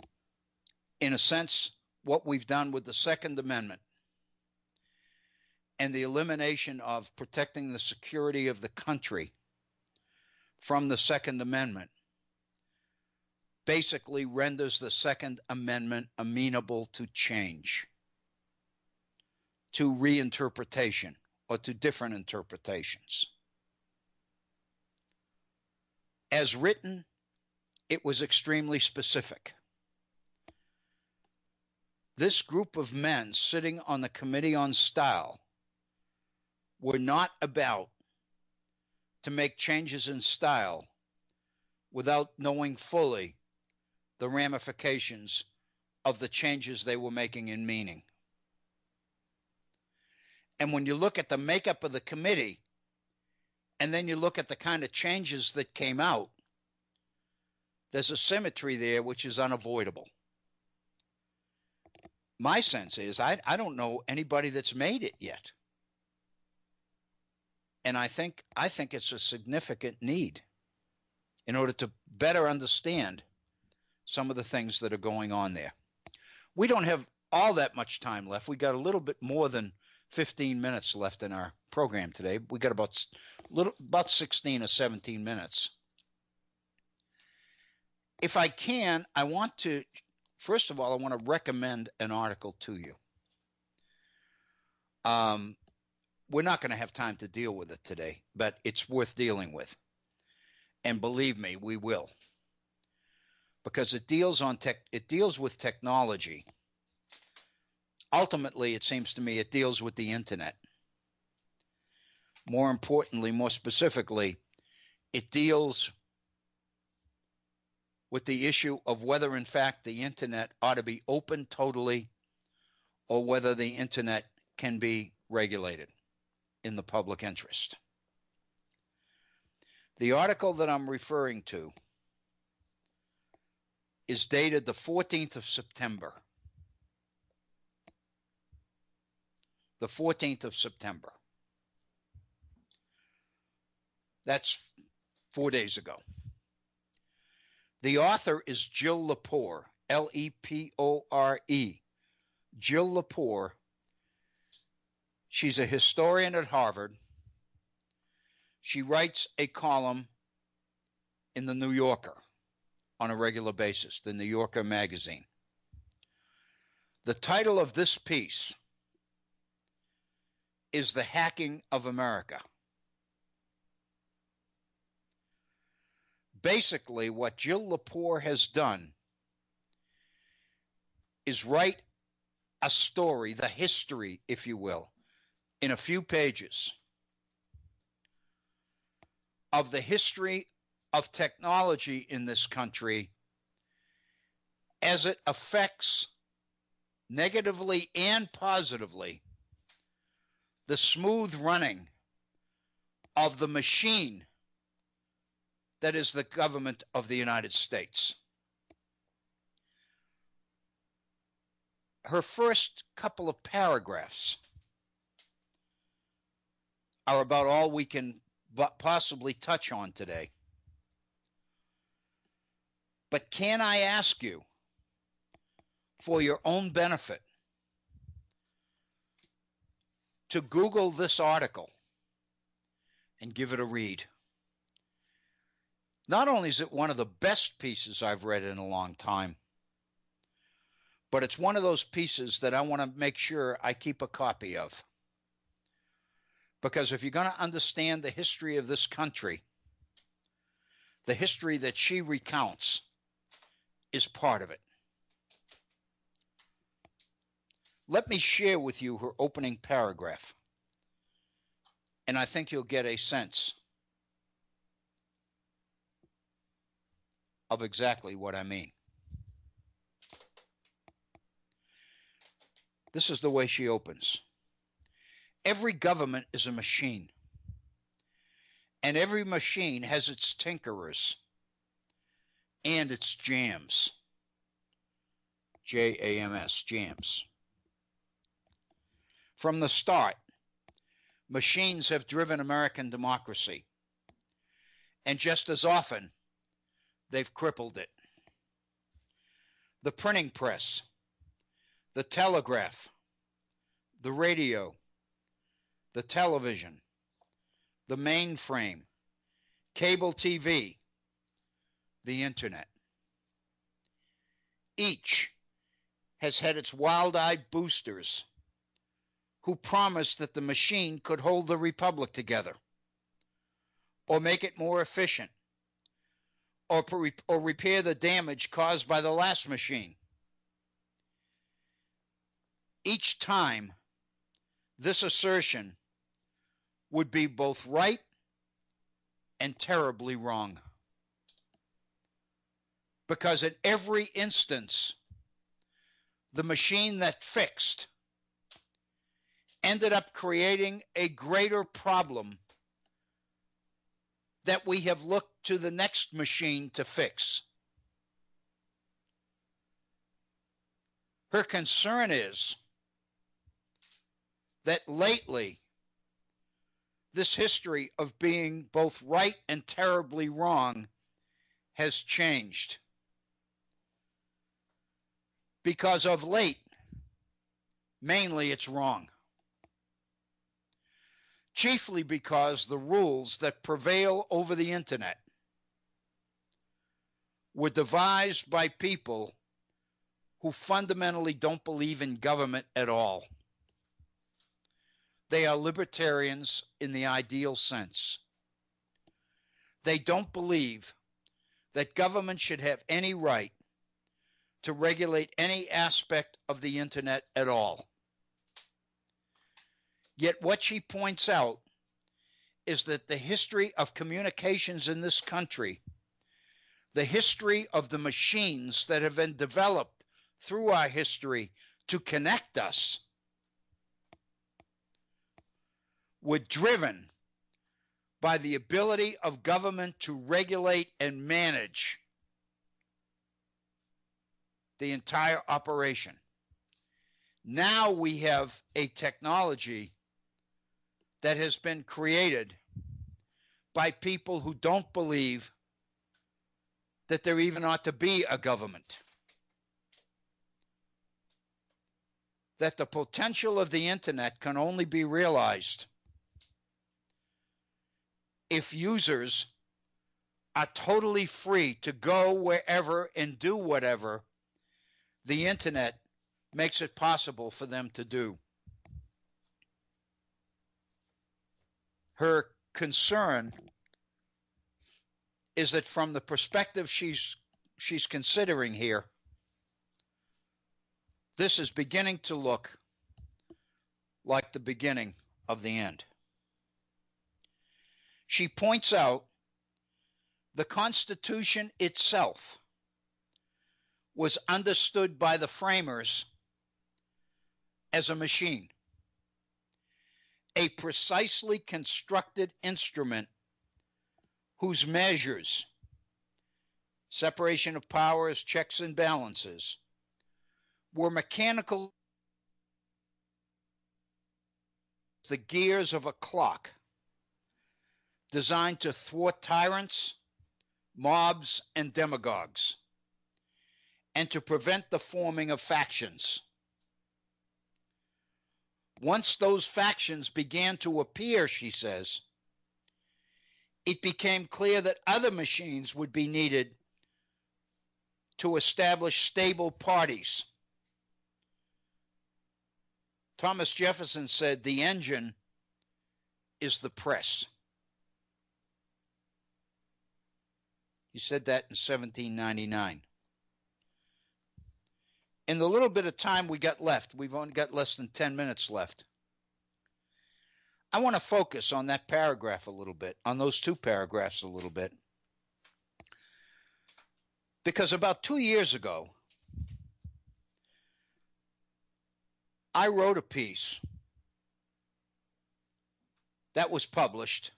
a sense, what we've done with the Second Amendment and the elimination of protecting the security of the country from the Second Amendment basically renders the Second Amendment amenable to change, to reinterpretation, or to different interpretations. As written, it was extremely specific. This group of men sitting on the Committee on Style We're not about to make changes in style without knowing fully the ramifications of the changes they were making in meaning. And when you look at the makeup of the committee, and then you look at the kind of changes that came out, there's a symmetry there which is unavoidable. My sense is I don't know anybody that's made it yet. And I think it's a significant need in order to better understand some of the things that are going on there. We don't have all that much time left. We got a little bit more than 15 minutes left in our program today. We got about 16 or 17 minutes. If I can, first of all, I want to recommend an article to you. We're not going to have time to deal with it today, but it's worth dealing with. And believe me, we will. Because it deals with technology. Ultimately, it seems to me it deals with the internet. More importantly, more specifically, it deals with the issue of whether, in fact, the internet ought to be open totally or whether the internet can be regulated in the public interest. The article that I'm referring to is dated the 14th of September. The 14th of September. That's 4 days ago. The author is Jill Lepore, Lepore. Jill Lepore. She's a historian at Harvard. She writes a column in the New Yorker on a regular basis, the New Yorker magazine. The title of this piece is The Hacking of America. Basically, what Jill Lepore has done is write a story, the history, if you will, in a few pages of the history of technology in this country as it affects negatively and positively the smooth running of the machine that is the government of the United States. Her first couple of paragraphs are about all we can possibly touch on today. But can I ask you, for your own benefit, to Google this article and give it a read? Not only is it one of the best pieces I've read in a long time, but it's one of those pieces that I want to make sure I keep a copy of. Because if you're going to understand the history of this country, the history that she recounts is part of it. Let me share with you her opening paragraph, and I think you'll get a sense of exactly what I mean. This is the way she opens. Every government is a machine, and every machine has its tinkerers and its jams. J-A-M-S, jams. From the start, machines have driven American democracy, and just as often, they've crippled it. The printing press, the telegraph, the radio, the television, the mainframe, cable TV, the internet. Each has had its wild-eyed boosters who promised that the machine could hold the republic together, or make it more efficient, or repair the damage caused by the last machine. Each time, this assertion would be both right and terribly wrong. Because in every instance, the machine that fixed ended up creating a greater problem that we have looked to the next machine to fix. Her concern is that lately, this history of being both right and terribly wrong has changed. Because of late, mainly it's wrong. Chiefly because the rules that prevail over the internet were devised by people who fundamentally don't believe in government at all. They are libertarians in the ideal sense. They don't believe that government should have any right to regulate any aspect of the internet at all. Yet what she points out is that the history of communications in this country, the history of the machines that have been developed through our history to connect us, were driven by the ability of government to regulate and manage the entire operation. Now we have a technology that has been created by people who don't believe that there even ought to be a government. That the potential of the internet can only be realized if users are totally free to go wherever and do whatever the internet makes it possible for them to do. Her concern is that from the perspective she's considering here, this is beginning to look like the beginning of the end. She points out the Constitution itself was understood by the framers as a machine, a precisely constructed instrument whose measures, separation of powers, checks and balances, were mechanical, the gears of a clock designed to thwart tyrants, mobs, and demagogues, and to prevent the forming of factions. Once those factions began to appear, she says, it became clear that other machines would be needed to establish stable parties. Thomas Jefferson said the engine is the press. He said that in 1799. In the little bit of time we got left, we've only got less than 10 minutes left. I want to focus on that paragraph a little bit, on those two paragraphs a little bit. Because about 2 years ago, I wrote a piece that was published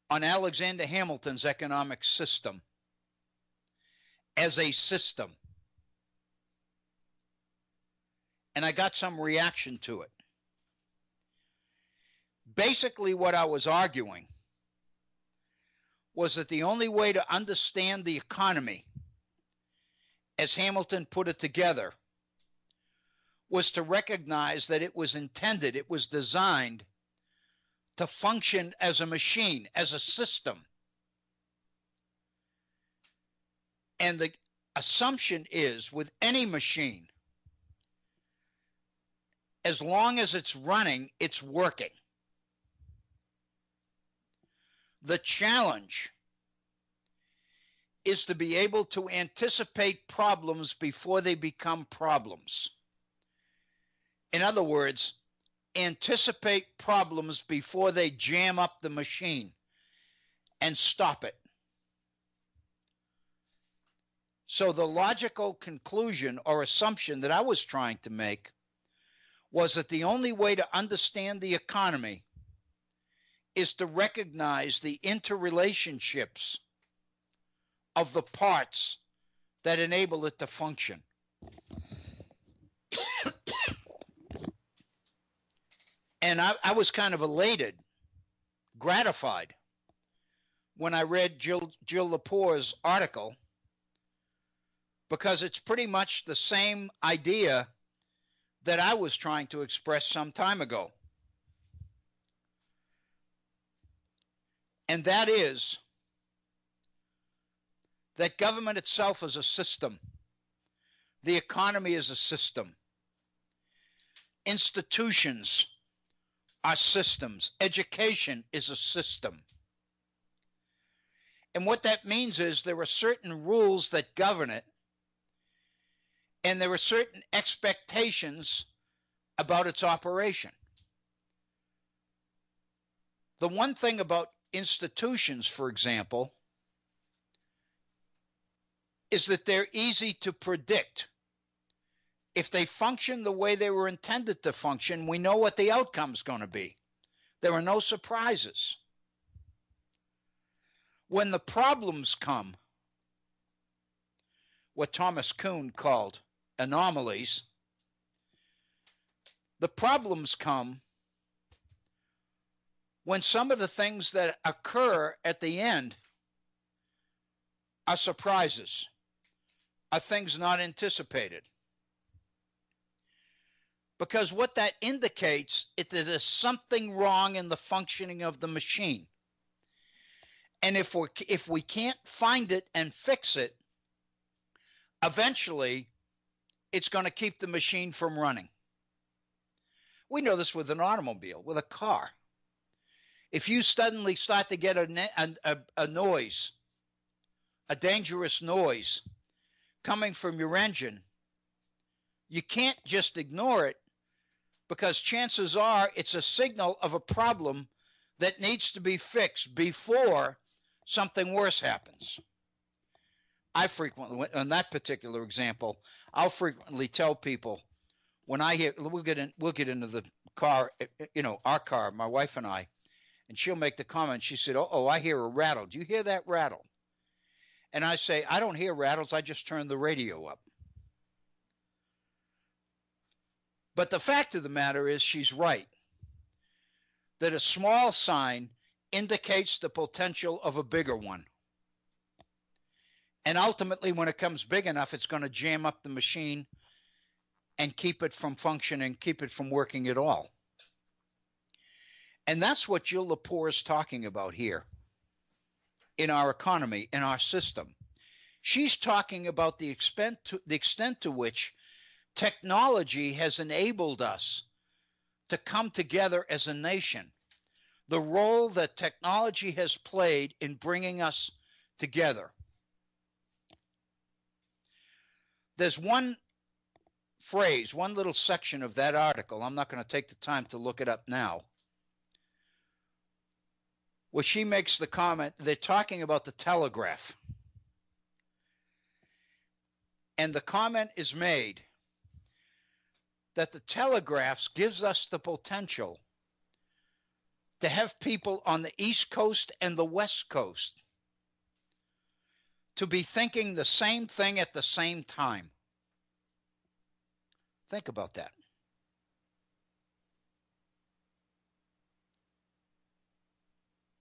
on Alexander Hamilton's economic system as a system. And I got some reaction to it. Basically, what I was arguing was that the only way to understand the economy, as Hamilton put it together, was to recognize that it was intended, it was designed to function as a machine, as a system. And the assumption is, with any machine, as long as it's running, it's working. The challenge is to be able to anticipate problems before they become problems. In other words, anticipate problems before they jam up the machine and stop it. So the logical conclusion or assumption that I was trying to make was that the only way to understand the economy is to recognize the interrelationships of the parts that enable it to function. And I was kind of elated, gratified, when I read Jill Lepore's article, because it's pretty much the same idea that I was trying to express some time ago. And that is that government itself is a system. The economy is a system. Institutions are systems. Education is a system. And what that means is there are certain rules that govern it, and there are certain expectations about its operation. The one thing about institutions, for example, is that they're easy to predict. If they function the way they were intended to function, we know what the outcome's going to be. There are no surprises. When the problems come, what Thomas Kuhn called anomalies, the problems come when some of the things that occur at the end are surprises, are things not anticipated. Because what that indicates is that there's something wrong in the functioning of the machine. And if we can't find it and fix it, eventually it's going to keep the machine from running. We know this with an automobile, with a car. If you suddenly start to get a noise, a dangerous noise coming from your engine, you can't just ignore it, because chances are it's a signal of a problem that needs to be fixed before something worse happens. I frequently, on that particular example, I'll frequently tell people when I hear, we'll get into the car, our car, my wife and I, and she'll make the comment. She said, "Oh, I hear a rattle. Do you hear that rattle?" And I say, "I don't hear rattles. I just turn the radio up." But the fact of the matter is, she's right. That a small sign indicates the potential of a bigger one. And ultimately, when it comes big enough, it's going to jam up the machine and keep it from functioning, keep it from working at all. And that's what Jill Lepore is talking about here in our economy, in our system. She's talking about the extent to which technology has enabled us to come together as a nation. The role that technology has played in bringing us together. There's one phrase, one little section of that article, I'm not going to take the time to look it up now, where she makes the comment, they're talking about the telegraph. And the comment is made that the telegraphs gives us the potential to have people on the East Coast and the West Coast to be thinking the same thing at the same time. Think about that.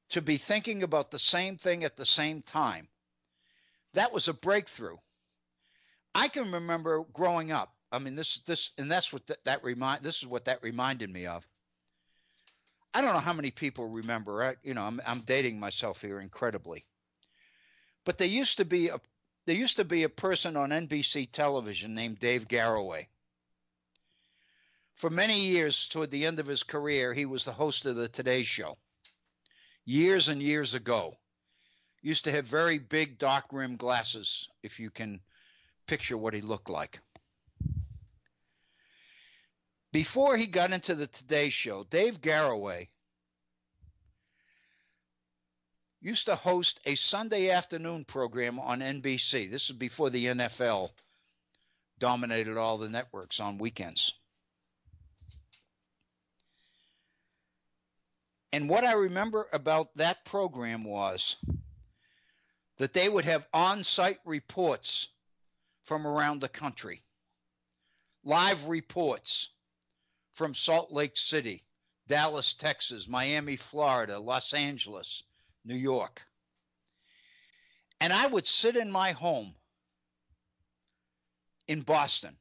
To be thinking about the same thing at the same time. That was a breakthrough. I can remember growing up. I mean, this is what that reminded me of. I don't know how many people remember. I'm dating myself here incredibly. But there used to be a person on NBC television named Dave Garroway. For many years, toward the end of his career, he was the host of the Today Show. Years and years ago. Used to have very big dark rimmed glasses, if you can picture what he looked like. Before he got into the Today Show, Dave Garroway used to host a Sunday afternoon program on NBC. This is before the NFL dominated all the networks on weekends. And what I remember about that program was that they would have on-site reports from around the country, live reports from Salt Lake City, Dallas, Texas, Miami, Florida, Los Angeles, New York. And I would sit in my home in Boston,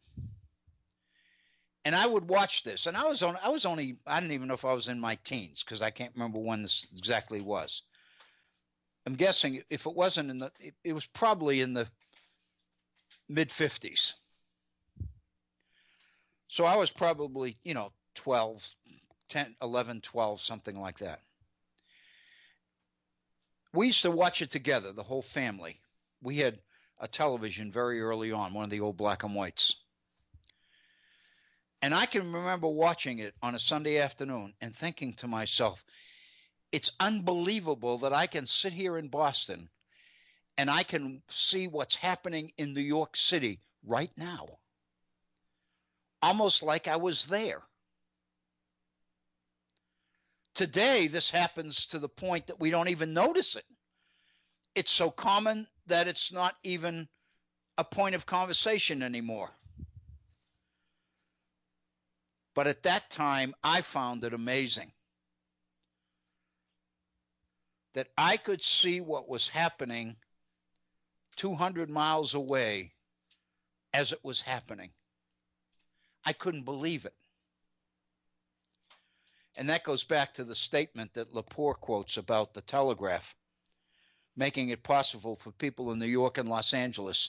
and I would watch this. And I didn't even know if I was in my teens, because I can't remember when this exactly was. I'm guessing if it wasn't it was probably in the mid-50s. So I was probably, 12, 10, 11, 12, something like that. We used to watch it together, the whole family. We had a television very early on, one of the old black and whites. And I can remember watching it on a Sunday afternoon and thinking to myself, it's unbelievable that I can sit here in Boston and I can see what's happening in New York City right now. Almost like I was there. Today, this happens to the point that we don't even notice it. It's so common that it's not even a point of conversation anymore. But at that time, I found it amazing that I could see what was happening 200 miles away as it was happening. I couldn't believe it. And that goes back to the statement that Lepore quotes about the telegraph, making it possible for people in New York and Los Angeles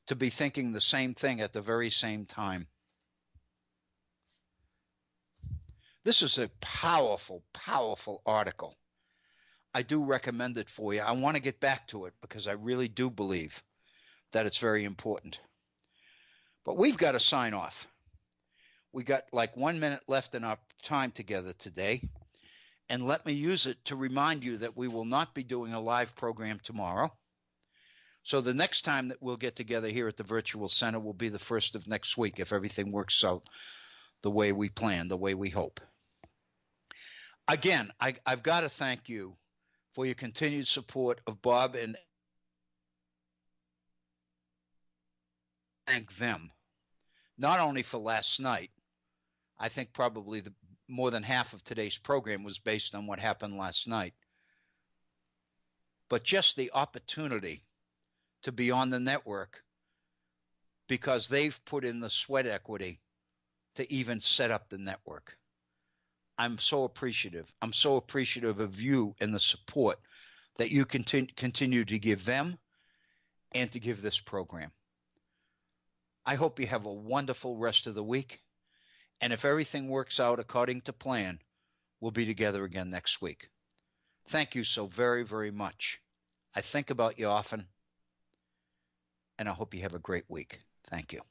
to be thinking the same thing at the very same time. This is a powerful, powerful article. I do recommend it for you. I want to get back to it because I really do believe that it's very important. But we've got to sign off. We got like 1 minute left in our time together today. And let me use it to remind you that we will not be doing a live program tomorrow. So the next time that we'll get together here at the Virtual Center will be the first of next week, if everything works out the way we plan, the way we hope. Again, I've got to thank you for your continued support of Bob, and thank them, not only for last night. I think probably more than half of today's program was based on what happened last night, but just the opportunity to be on the network because they've put in the sweat equity to even set up the network. I'm so appreciative. I'm so appreciative of you and the support that you continue to give them and to give this program. I hope you have a wonderful rest of the week. And if everything works out according to plan, we'll be together again next week. Thank you so very, very much. I think about you often, and I hope you have a great week. Thank you.